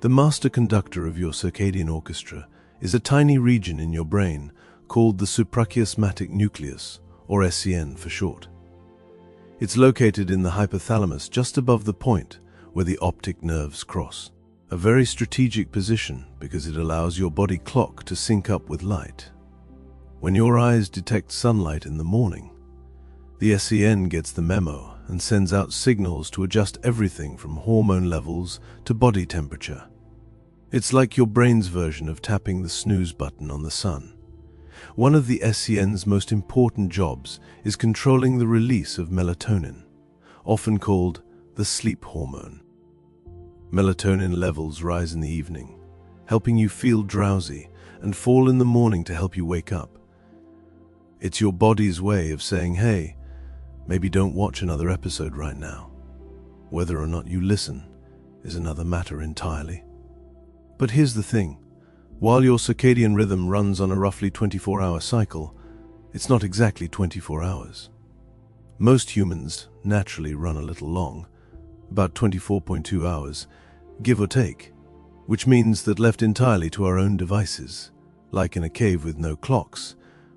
The master conductor of your circadian orchestra is a tiny region in your brain called the suprachiasmatic nucleus, or SCN for short. It's located in the hypothalamus just above the point where the optic nerves cross. A very strategic position because it allows your body clock to sync up with light. When your eyes detect sunlight in the morning, the SCN gets the memo and sends out signals to adjust everything from hormone levels to body temperature. It's like your brain's version of tapping the snooze button on the sun. One of the SCN's most important jobs is controlling the release of melatonin, often called the sleep hormone. Melatonin levels rise in the evening, helping you feel drowsy, and fall in the morning to help you wake up. It's your body's way of saying, hey, maybe don't watch another episode right now. Whether or not you listen is another matter entirely. But here's the thing. While your circadian rhythm runs on a roughly 24-hour cycle, it's not exactly 24 hours. Most humans naturally run a little long, about 24.2 hours, give or take, which means that left entirely to our own devices, like in a cave with no clocks,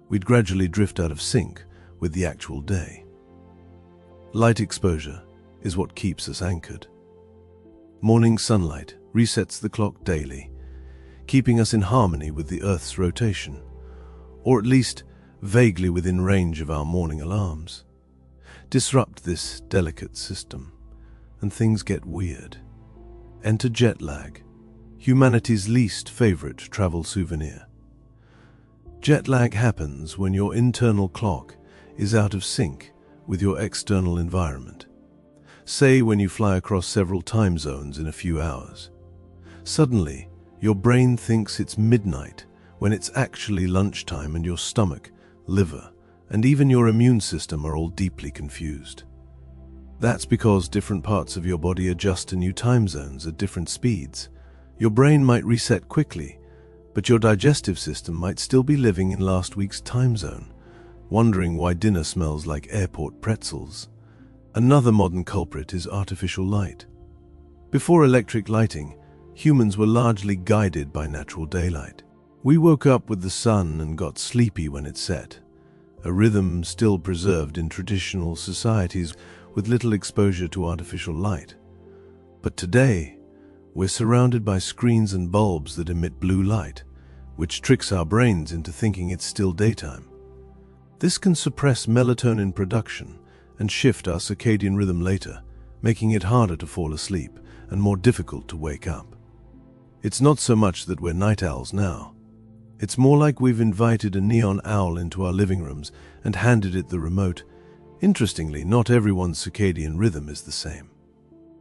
we'd gradually drift out of sync with the actual day. Light exposure is what keeps us anchored. Morning sunlight resets the clock daily, keeping us in harmony with the Earth's rotation, or at least vaguely within range of our morning alarms. Disrupt this delicate system, and things get weird. Enter jet lag, humanity's least favorite travel souvenir. Jet lag happens when your internal clock is out of sync with your external environment. Say when you fly across several time zones in a few hours. Suddenly, your brain thinks it's midnight when it's actually lunchtime, and your stomach, liver, and even your immune system are all deeply confused. That's because different parts of your body adjust to new time zones at different speeds. Your brain might reset quickly, but your digestive system might still be living in last week's time zone, wondering why dinner smells like airport pretzels. Another modern culprit is artificial light. Before electric lighting, humans were largely guided by natural daylight. We woke up with the sun and got sleepy when it set, a rhythm still preserved in traditional societies with little exposure to artificial light. But today, we're surrounded by screens and bulbs that emit blue light, which tricks our brains into thinking it's still daytime. This can suppress melatonin production and shift our circadian rhythm later, making it harder to fall asleep and more difficult to wake up. It's not so much that we're night owls now. It's more like we've invited a neon owl into our living rooms and handed it the remote. Interestingly, not everyone's circadian rhythm is the same.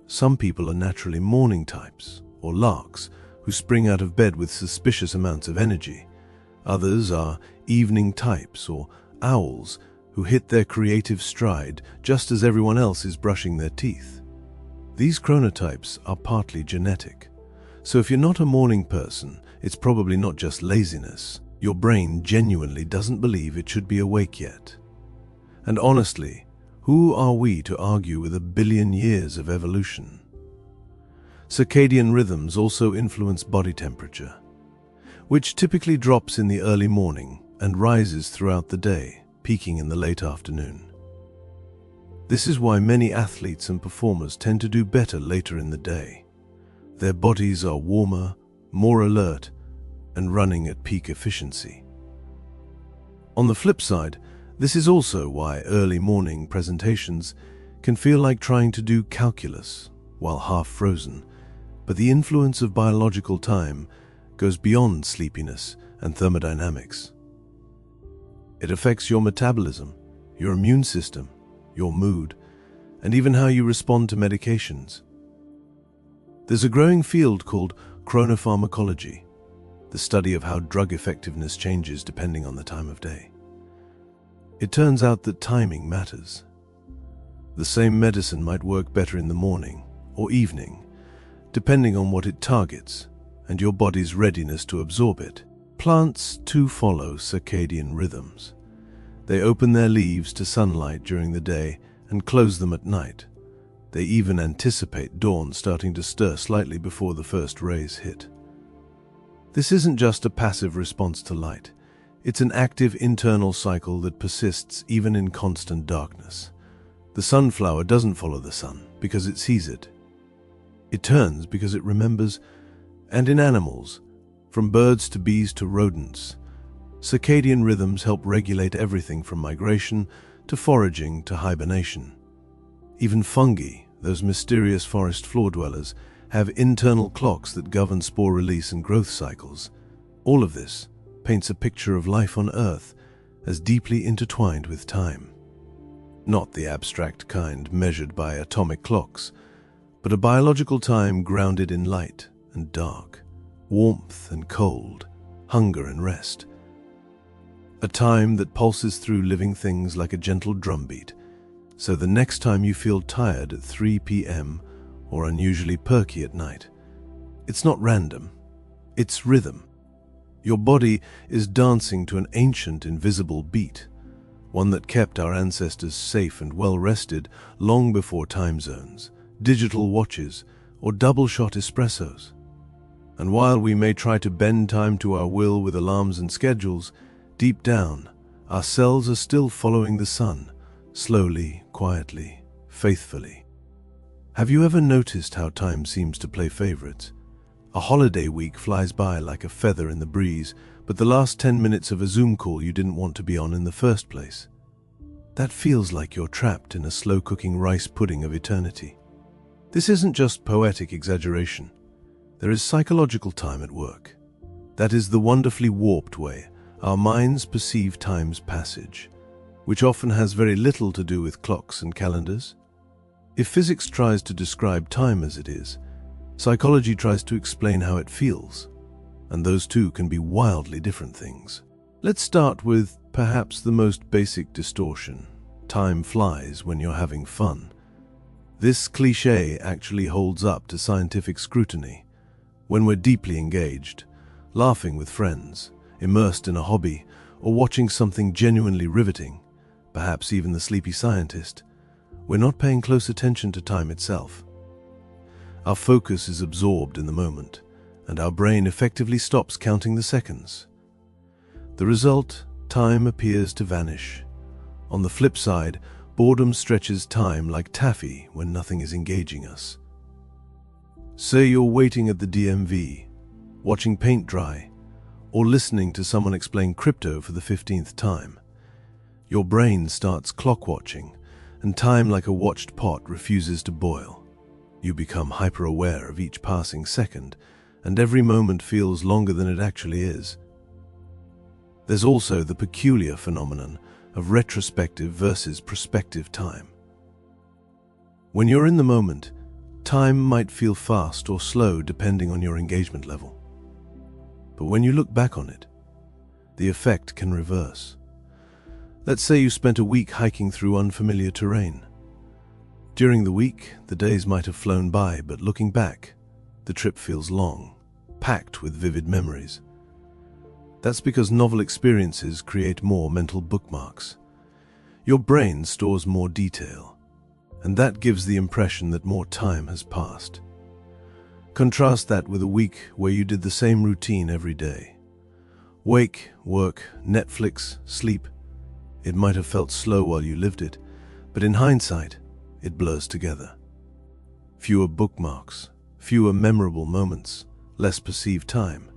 Some people are naturally morning types, or larks, who spring out of bed with suspicious amounts of energy. Others are evening types, or owls, who hit their creative stride just as everyone else is brushing their teeth. These chronotypes are partly genetic. So if you're not a morning person, it's probably not just laziness. Your brain genuinely doesn't believe it should be awake yet. And honestly, who are we to argue with 1 billion years of evolution? Circadian rhythms also influence body temperature, which typically drops in the early morning and rises throughout the day, peaking in the late afternoon. This is why many athletes and performers tend to do better later in the day. Their bodies are warmer, more alert, and running at peak efficiency. On the flip side, this is also why early morning presentations can feel like trying to do calculus while half frozen, but the influence of biological time goes beyond sleepiness and thermodynamics. It affects your metabolism, your immune system, your mood, and even how you respond to medications. There's a growing field called chronopharmacology, the study of how drug effectiveness changes depending on the time of day. It turns out that timing matters. The same medicine might work better in the morning or evening, depending on what it targets and your body's readiness to absorb it. Plants too follow circadian rhythms. They open their leaves to sunlight during the day and close them at night. They even anticipate dawn starting to stir slightly before the first rays hit. This isn't just a passive response to light. It's an active internal cycle that persists even in constant darkness. The sunflower doesn't follow the sun because it sees it. It turns because it remembers. And in animals, from birds to bees to rodents, circadian rhythms help regulate everything from migration to foraging to hibernation. Even fungi, those mysterious forest floor dwellers, have internal clocks that govern spore release and growth cycles. All of this paints a picture of life on Earth as deeply intertwined with time. Not the abstract kind measured by atomic clocks, but a biological time grounded in light and dark, warmth and cold, hunger and rest. A time that pulses through living things like a gentle drumbeat, so the next time you feel tired at 3 p.m. or unusually perky at night, it's not random, it's rhythm. Your body is dancing to an ancient invisible beat, one that kept our ancestors safe and well-rested long before time zones, digital watches, or double-shot espressos. And while we may try to bend time to our will with alarms and schedules, deep down, our cells are still following the sun, slowly, quietly, faithfully. Have you ever noticed how time seems to play favorites? A holiday week flies by like a feather in the breeze, but the last 10 minutes of a Zoom call you didn't want to be on in the first place. That feels like you're trapped in a slow-cooking rice pudding of eternity. This isn't just poetic exaggeration. There is psychological time at work. That is the wonderfully warped way our minds perceive time's passage, which often has very little to do with clocks and calendars. If physics tries to describe time as it is, psychology tries to explain how it feels, and those two can be wildly different things. Let's start with perhaps the most basic distortion. Time flies when you're having fun. This cliché actually holds up to scientific scrutiny. When we're deeply engaged, laughing with friends, immersed in a hobby, or watching something genuinely riveting, perhaps even The Sleepy Scientist, we're not paying close attention to time itself. Our focus is absorbed in the moment, and our brain effectively stops counting the seconds. The result, time appears to vanish. On the flip side, boredom stretches time like taffy when nothing is engaging us. Say you're waiting at the DMV, watching paint dry, or listening to someone explain crypto for the 15th time. Your brain starts clock-watching, and time like a watched pot refuses to boil. You become hyper-aware of each passing second, and every moment feels longer than it actually is. There's also the peculiar phenomenon of retrospective versus prospective time. When you're in the moment, time might feel fast or slow depending on your engagement level. But when you look back on it, the effect can reverse. Let's say you spent a week hiking through unfamiliar terrain. During the week, the days might have flown by, but looking back, the trip feels long, packed with vivid memories. That's because novel experiences create more mental bookmarks. Your brain stores more detail, and that gives the impression that more time has passed. Contrast that with a week where you did the same routine every day. Wake, work, Netflix, sleep. It might have felt slow while you lived it, but in hindsight, it blurs together. Fewer bookmarks, fewer memorable moments, less perceived time.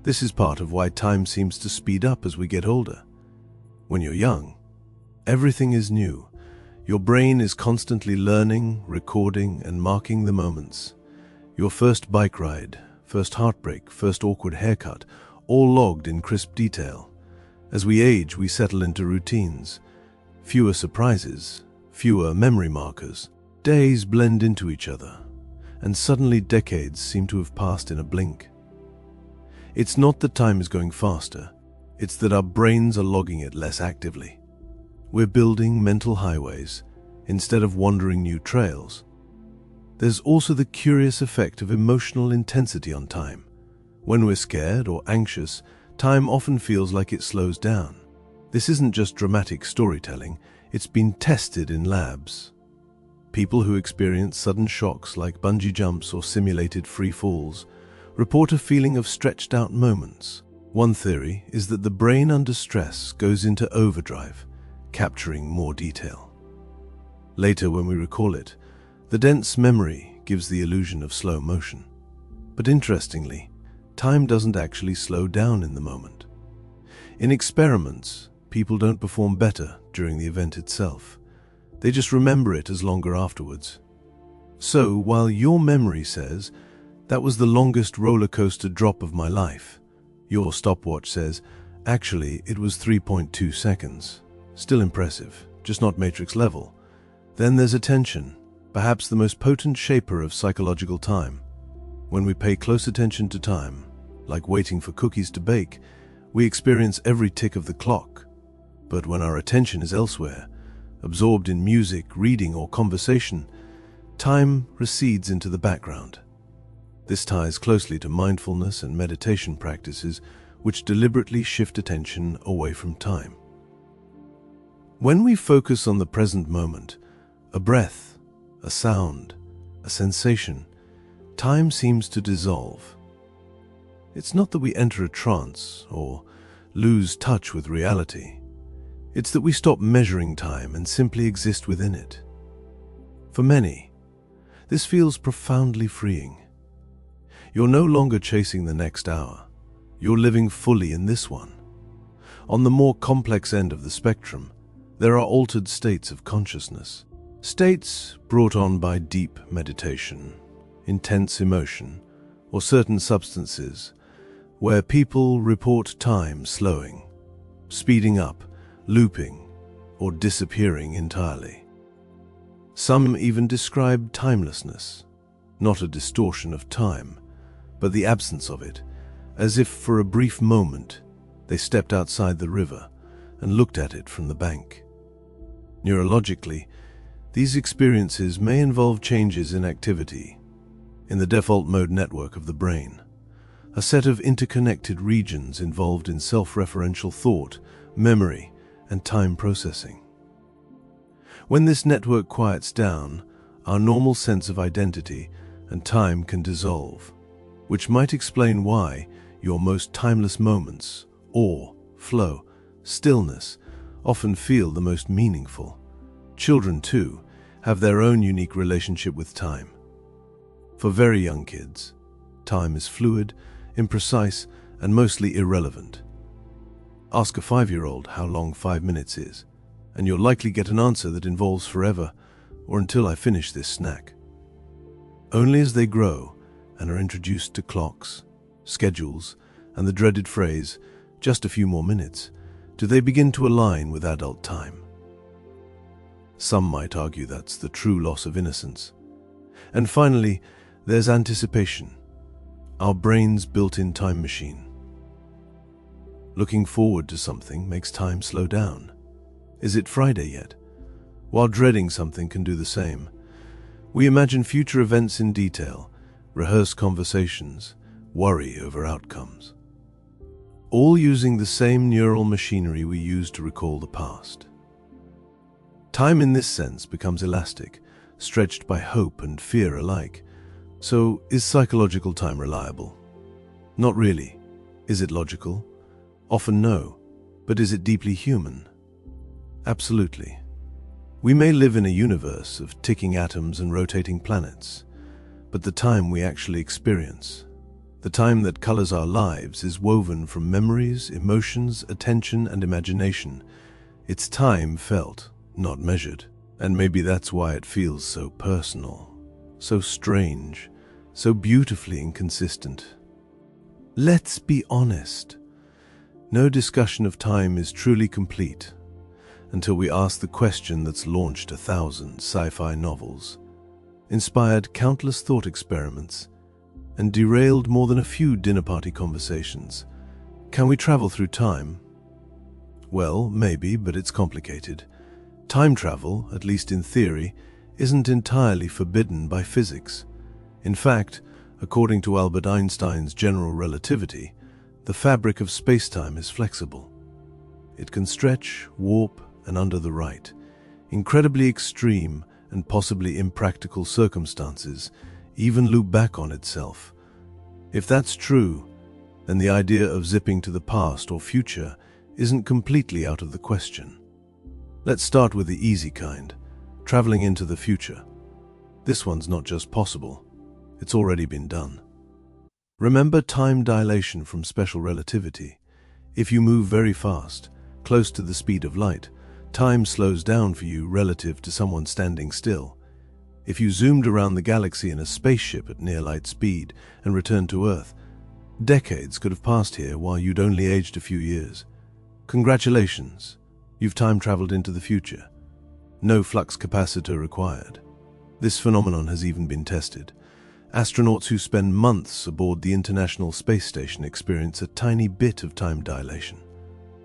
This is part of why time seems to speed up as we get older. When you're young, everything is new. Your brain is constantly learning, recording, and marking the moments. Your first bike ride, first heartbreak, first awkward haircut, all logged in crisp detail. As we age, we settle into routines. Fewer surprises, fewer memory markers. Days blend into each other, and suddenly decades seem to have passed in a blink. It's not that time is going faster, it's that our brains are logging it less actively. We're building mental highways instead of wandering new trails. There's also the curious effect of emotional intensity on time. When we're scared or anxious, time often feels like it slows down. This isn't just dramatic storytelling, it's been tested in labs. People who experience sudden shocks like bungee jumps or simulated free falls report a feeling of stretched out moments. One theory is that the brain under stress goes into overdrive, capturing more detail. Later, when we recall it, the dense memory gives the illusion of slow motion. But interestingly, time doesn't actually slow down in the moment. In experiments, people don't perform better during the event itself. They just remember it as longer afterwards. So, while your memory says, "That was the longest roller coaster drop of my life," your stopwatch says, "Actually, it was 3.2 seconds. Still impressive, just not Matrix level." Then there's attention, perhaps the most potent shaper of psychological time. When we pay close attention to time, like waiting for cookies to bake, we experience every tick of the clock. But when our attention is elsewhere, absorbed in music, reading, or conversation, time recedes into the background. This ties closely to mindfulness and meditation practices, which deliberately shift attention away from time. When we focus on the present moment, a breath, a sound, a sensation, time seems to dissolve. It's not that we enter a trance or lose touch with reality. It's that we stop measuring time and simply exist within it. For many, this feels profoundly freeing. You're no longer chasing the next hour. You're living fully in this one. On the more complex end of the spectrum, there are altered states of consciousness. States brought on by deep meditation, intense emotion, or certain substances, where people report time slowing, speeding up, looping, or disappearing entirely. Some even describe timelessness, not a distortion of time, but the absence of it, as if for a brief moment they stepped outside the river and looked at it from the bank. Neurologically, these experiences may involve changes in activity in the default mode network of the brain, a set of interconnected regions involved in self-referential thought, memory, and time processing. When this network quiets down, our normal sense of identity and time can dissolve, which might explain why your most timeless moments, awe, flow, stillness, often feel the most meaningful. Children, too, have their own unique relationship with time. For very young kids, time is fluid, imprecise, and mostly irrelevant. Ask a 5-year-old how long 5 minutes is, and you'll likely get an answer that involves forever, or until I finish this snack. Only as they grow and are introduced to clocks, schedules, and the dreaded phrase, just a few more minutes, do they begin to align with adult time. Some might argue that's the true loss of innocence. And finally, there's anticipation, our brain's built-in time machine. Looking forward to something makes time slow down. Is it Friday yet? While dreading something can do the same. We imagine future events in detail, rehearse conversations, worry over outcomes. All using the same neural machinery we use to recall the past. Time in this sense becomes elastic, stretched by hope and fear alike. So, is psychological time reliable? Not really. Is it logical? Often no. But is it deeply human? Absolutely. We may live in a universe of ticking atoms and rotating planets, but the time we actually experience, the time that colors our lives, is woven from memories, emotions, attention, and imagination. It's time felt, not measured. And maybe that's why it feels so personal, so strange, so beautifully inconsistent. Let's be honest. No discussion of time is truly complete until we ask the question that's launched 1,000 sci-fi novels, inspired countless thought experiments, and derailed more than a few dinner party conversations. Can we travel through time? Well, maybe, but it's complicated. Time travel, at least in theory, isn't entirely forbidden by physics. In fact, according to Albert Einstein's general relativity, the fabric of space-time is flexible. It can stretch, warp, and under the right, incredibly extreme and possibly impractical circumstances, even loop back on itself. If that's true, then the idea of zipping to the past or future isn't completely out of the question. Let's start with the easy kind, traveling into the future. This one's not just possible, it's already been done. Remember time dilation from special relativity. If you move very fast, close to the speed of light, time slows down for you relative to someone standing still. If you zoomed around the galaxy in a spaceship at near light speed and returned to Earth, decades could have passed here while you'd only aged a few years. Congratulations, you've time traveled into the future. No flux capacitor required. This phenomenon has even been tested. Astronauts who spend months aboard the International Space Station experience a tiny bit of time dilation.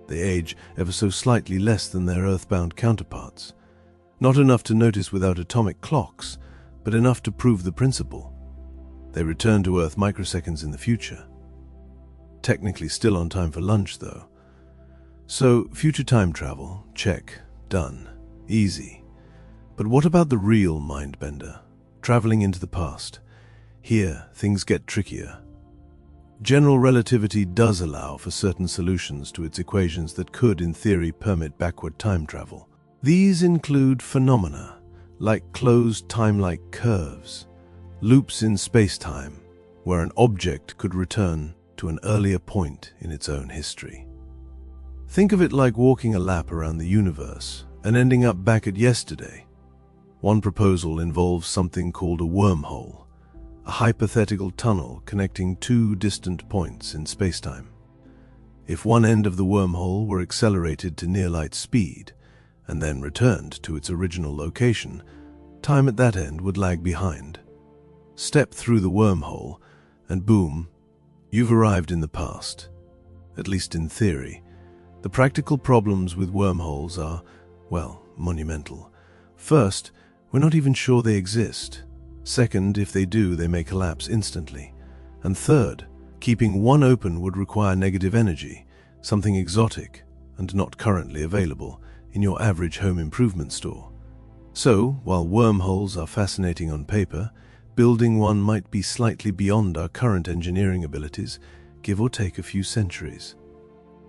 They age ever so slightly less than their Earthbound counterparts. Not enough to notice without atomic clocks, but enough to prove the principle. They return to Earth microseconds in the future. Technically still on time for lunch, though. So, future time travel, check, done, easy. But what about the real mind-bender, traveling into the past? Here, things get trickier. General relativity does allow for certain solutions to its equations that could, in theory, permit backward time travel. These include phenomena like closed time-like curves, loops in space-time, where an object could return to an earlier point in its own history. Think of it like walking a lap around the universe and ending up back at yesterday. One proposal involves something called a wormhole, a hypothetical tunnel connecting two distant points in spacetime. If one end of the wormhole were accelerated to near-light speed and then returned to its original location, time at that end would lag behind. Step through the wormhole and boom, you've arrived in the past, at least in theory. The practical problems with wormholes are, well, monumental. First, we're not even sure they exist. Second, if they do, they may collapse instantly. And third, keeping one open would require negative energy, something exotic and not currently available in your average home improvement store. So, while wormholes are fascinating on paper, building one might be slightly beyond our current engineering abilities, give or take a few centuries.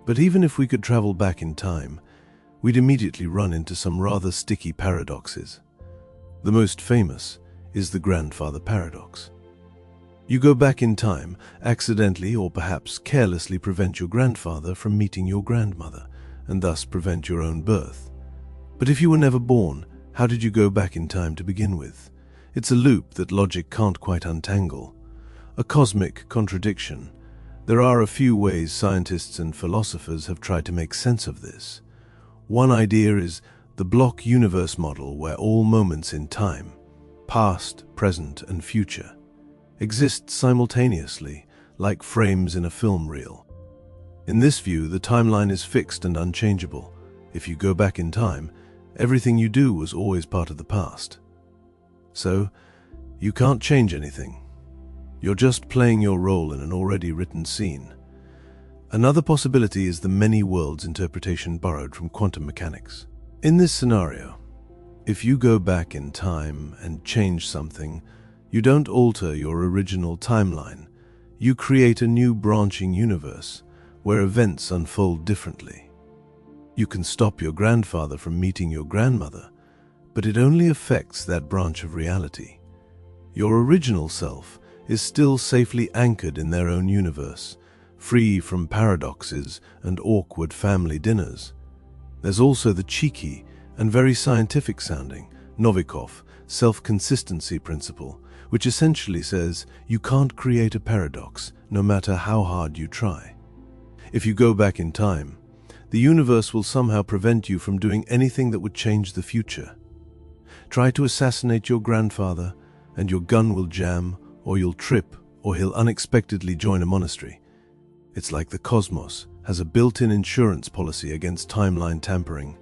But even if we could travel back in time, we'd immediately run into some rather sticky paradoxes. The most famous is the grandfather paradox. You go back in time, accidentally or perhaps carelessly prevent your grandfather from meeting your grandmother, and thus prevent your own birth. But if you were never born, how did you go back in time to begin with? It's a loop that logic can't quite untangle. A cosmic contradiction. There are a few ways scientists and philosophers have tried to make sense of this. One idea is the block universe model, where all moments in time, past, present, and future, exist simultaneously, like frames in a film reel. In this view, the timeline is fixed and unchangeable. If you go back in time, everything you do was always part of the past. So, you can't change anything. You're just playing your role in an already written scene. Another possibility is the many worlds interpretation borrowed from quantum mechanics. In this scenario, if you go back in time and change something, you don't alter your original timeline. You create a new branching universe where events unfold differently. You can stop your grandfather from meeting your grandmother, but it only affects that branch of reality. Your original self is still safely anchored in their own universe, free from paradoxes and awkward family dinners. There's also the cheeky and very scientific-sounding Novikov self-consistency principle, which essentially says you can't create a paradox no matter how hard you try. If you go back in time, the universe will somehow prevent you from doing anything that would change the future. Try to assassinate your grandfather, and your gun will jam, or you'll trip, or he'll unexpectedly join a monastery. It's like the cosmos has a built-in insurance policy against timeline tampering.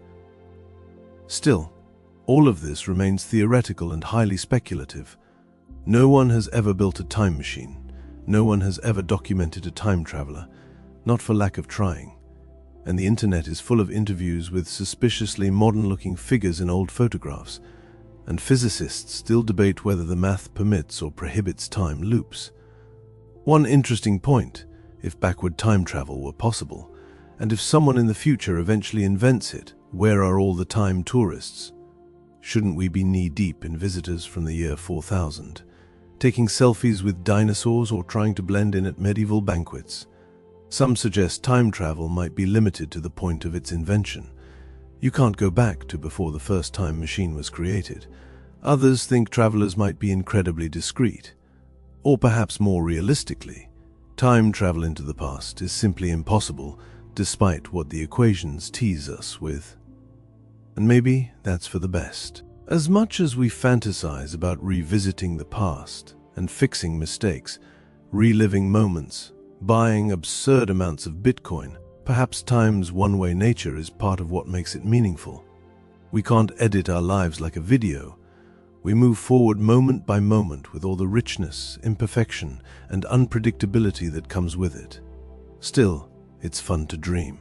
Still, all of this remains theoretical and highly speculative. No one has ever built a time machine. No one has ever documented a time traveler, not for lack of trying. And the internet is full of interviews with suspiciously modern-looking figures in old photographs, and physicists still debate whether the math permits or prohibits time loops. One interesting point: if backward time travel were possible, and if someone in the future eventually invents it, where are all the time tourists? Shouldn't we be knee-deep in visitors from the year 4000, taking selfies with dinosaurs or trying to blend in at medieval banquets? Some suggest time travel might be limited to the point of its invention. You can't go back to before the first time machine was created. Others think travelers might be incredibly discreet. Or perhaps more realistically, time travel into the past is simply impossible, despite what the equations tease us with. And maybe that's for the best. As much as we fantasize about revisiting the past and fixing mistakes, reliving moments, buying absurd amounts of Bitcoin, perhaps time's one-way nature is part of what makes it meaningful. We can't edit our lives like a video. We move forward moment by moment with all the richness, imperfection, and unpredictability that comes with it. Still, it's fun to dream.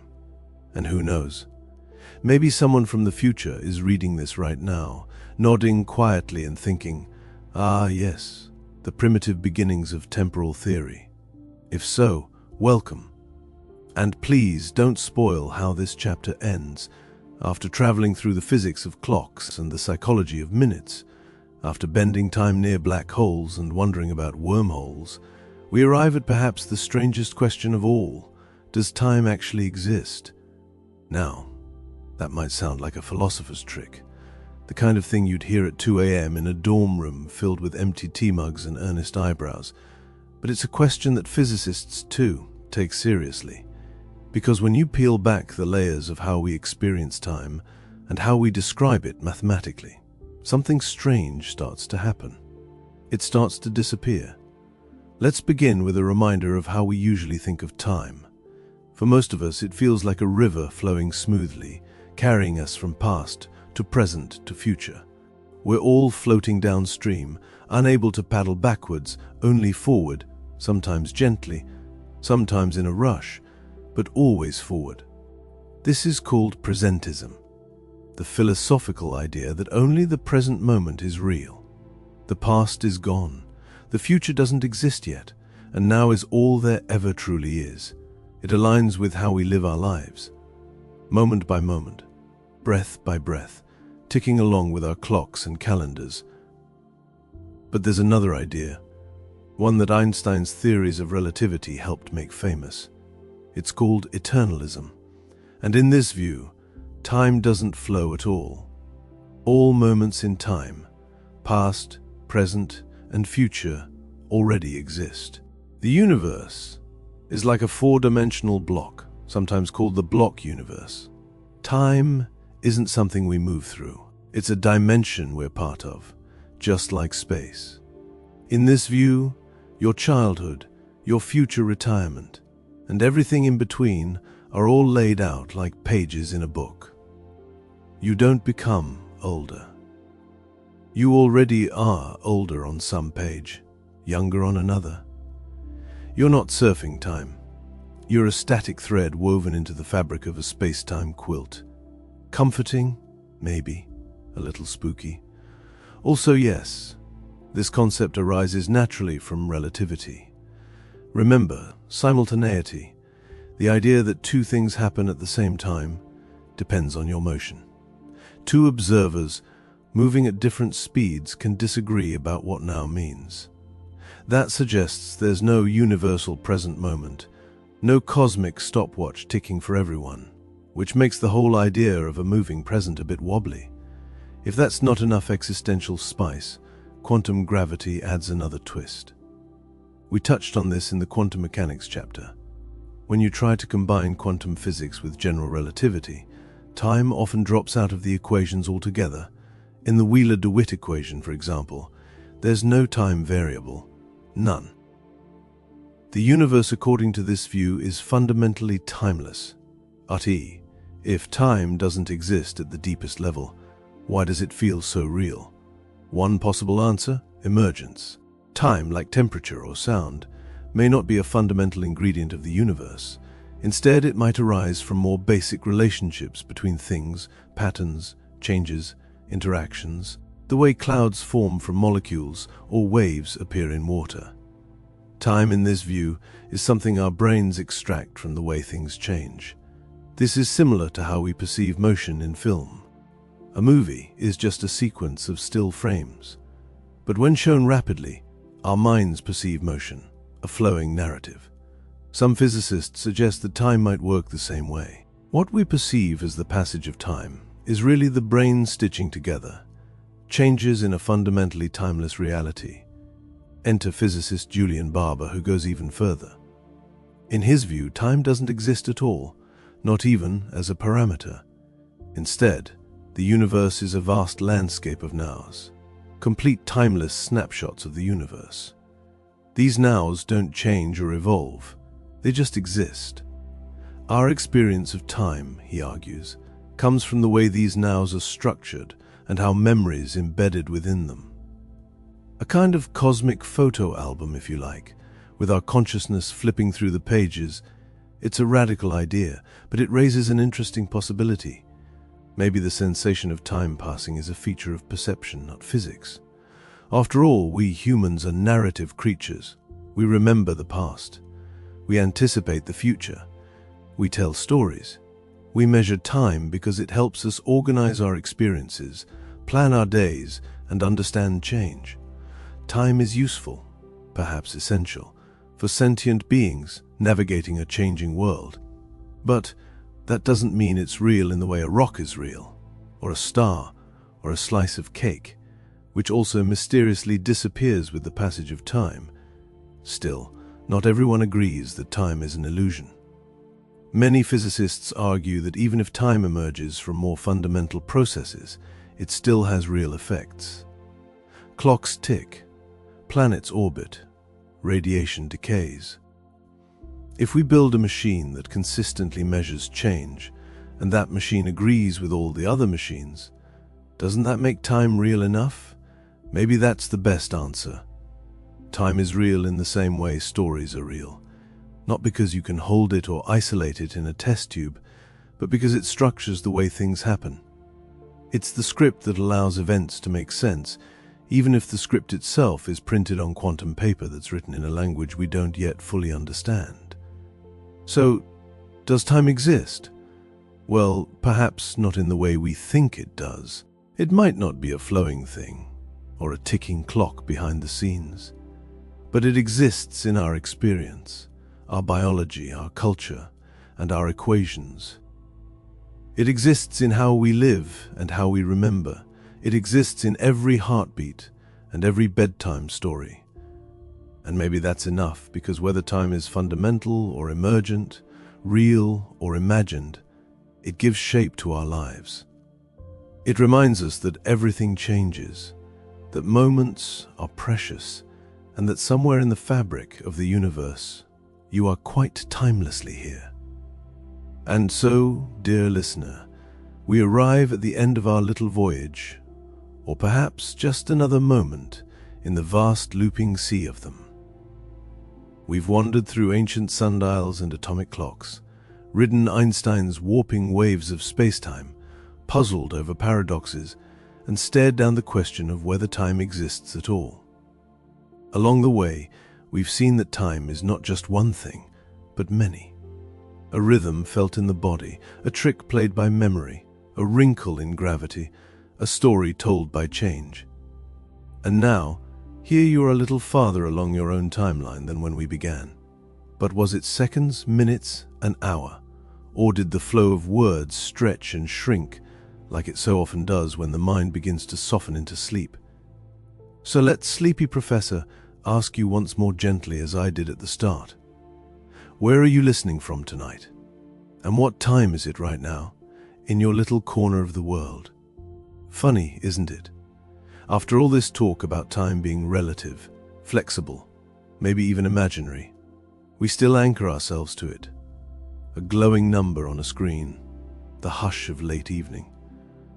And who knows? Maybe someone from the future is reading this right now, nodding quietly and thinking, "Ah, yes, the primitive beginnings of temporal theory." If so, welcome. And please don't spoil how this chapter ends. After traveling through the physics of clocks and the psychology of minutes, after bending time near black holes and wondering about wormholes, we arrive at perhaps the strangest question of all: does time actually exist? Now, that might sound like a philosopher's trick, the kind of thing you'd hear at 2 a.m. in a dorm room filled with empty tea mugs and earnest eyebrows. But it's a question that physicists, too, take seriously. Because when you peel back the layers of how we experience time and how we describe it mathematically, something strange starts to happen. It starts to disappear. Let's begin with a reminder of how we usually think of time. For most of us, it feels like a river flowing smoothly, carrying us from past to present to future. We're all floating downstream, unable to paddle backwards, only forward, sometimes gently, sometimes in a rush, but always forward. This is called presentism, the philosophical idea that only the present moment is real. The past is gone, the future doesn't exist yet, and now is all there ever truly is. It aligns with how we live our lives, moment by moment, breath by breath, ticking along with our clocks and calendars. But there's another idea, one that Einstein's theories of relativity helped make famous. It's called eternalism. And in this view, time doesn't flow at all. All moments in time, past, present, and future, already exist. The universe is like a four-dimensional block, sometimes called the block universe. Time isn't something we move through. It's a dimension we're part of, just like space. In this view, your childhood, your future retirement, and everything in between are all laid out like pages in a book. You don't become older. You already are older on some page, younger on another. You're not surfing time. You're a static thread woven into the fabric of a space-time quilt. Comforting? Maybe. A little spooky. Also, yes, this concept arises naturally from relativity. Remember, simultaneity, the idea that two things happen at the same time, depends on your motion. Two observers moving at different speeds can disagree about what now means. That suggests there's no universal present moment, no cosmic stopwatch ticking for everyone, which makes the whole idea of a moving present a bit wobbly. If that's not enough existential spice, quantum gravity adds another twist. We touched on this in the quantum mechanics chapter. When you try to combine quantum physics with general relativity, time often drops out of the equations altogether. In the Wheeler-DeWitt equation, for example, there's no time variable, none. The universe, according to this view, is fundamentally timeless. i.e., if time doesn't exist at the deepest level, why does it feel so real? One possible answer: emergence. Time, like temperature or sound, may not be a fundamental ingredient of the universe. Instead, it might arise from more basic relationships between things, patterns, changes, interactions, the way clouds form from molecules or waves appear in water. Time, in this view, is something our brains extract from the way things change. This is similar to how we perceive motion in film. A movie is just a sequence of still frames. But when shown rapidly, our minds perceive motion, a flowing narrative. Some physicists suggest that time might work the same way. What we perceive as the passage of time is really the brain stitching together changes in a fundamentally timeless reality. Enter physicist Julian Barber, who goes even further. In his view, time doesn't exist at all, not even as a parameter. Instead, the universe is a vast landscape of nows, complete timeless snapshots of the universe. These nows don't change or evolve, they just exist. Our experience of time, he argues, comes from the way these nows are structured and how memories embedded within them. A kind of cosmic photo album, if you like, with our consciousness flipping through the pages. It's a radical idea, but it raises an interesting possibility. Maybe the sensation of time passing is a feature of perception, not physics. After all, we humans are narrative creatures. We remember the past. We anticipate the future. We tell stories. We measure time because it helps us organize our experiences, plan our days, and understand change. Time is useful, perhaps essential, for sentient beings navigating a changing world. But that doesn't mean it's real in the way a rock is real, or a star, or a slice of cake, which also mysteriously disappears with the passage of time. Still, not everyone agrees that time is an illusion. Many physicists argue that even if time emerges from more fundamental processes, it still has real effects. Clocks tick, planets orbit, radiation decays. If we build a machine that consistently measures change, and that machine agrees with all the other machines, doesn't that make time real enough? Maybe that's the best answer. Time is real in the same way stories are real. Not because you can hold it or isolate it in a test tube, but because it structures the way things happen. It's the script that allows events to make sense, even if the script itself is printed on quantum paper that's written in a language we don't yet fully understand. So, does time exist? Well, perhaps not in the way we think it does. It might not be a flowing thing, or a ticking clock behind the scenes, but it exists in our experience, our biology, our culture, and our equations. It exists in how we live and how we remember. It exists in every heartbeat and every bedtime story. And maybe that's enough, because whether time is fundamental or emergent, real or imagined, it gives shape to our lives. It reminds us that everything changes, that moments are precious, and that somewhere in the fabric of the universe, you are quite timelessly here. And so, dear listener, we arrive at the end of our little voyage, or perhaps just another moment in the vast looping sea of them. We've wandered through ancient sundials and atomic clocks, ridden Einstein's warping waves of space-time, puzzled over paradoxes, and stared down the question of whether time exists at all. Along the way, we've seen that time is not just one thing, but many. A rhythm felt in the body, a trick played by memory, a wrinkle in gravity, a story told by change. And now, here you are a little farther along your own timeline than when we began. But was it seconds, minutes, an hour? Or did the flow of words stretch and shrink, like it so often does when the mind begins to soften into sleep? So let Sleepy Professor ask you once more gently, as I did at the start. Where are you listening from tonight? And what time is it right now, in your little corner of the world? Funny, isn't it? After all this talk about time being relative, flexible, maybe even imaginary, we still anchor ourselves to it. A glowing number on a screen, the hush of late evening,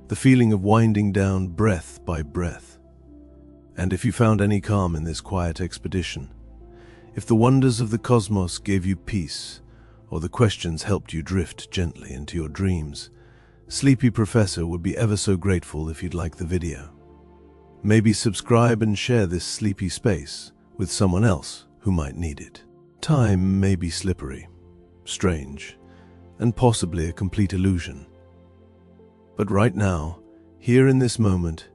the feeling of winding down breath by breath. And if you found any calm in this quiet expedition, if the wonders of the cosmos gave you peace, or the questions helped you drift gently into your dreams, Sleepy Professor would be ever so grateful if you'd like the video. Maybe subscribe and share this sleepy space with someone else who might need it. Time may be slippery, strange, and possibly a complete illusion. But right now, here in this moment,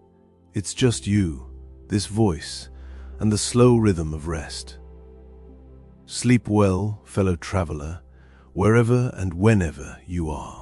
it's just you, this voice, and the slow rhythm of rest. Sleep well, fellow traveler, wherever and whenever you are.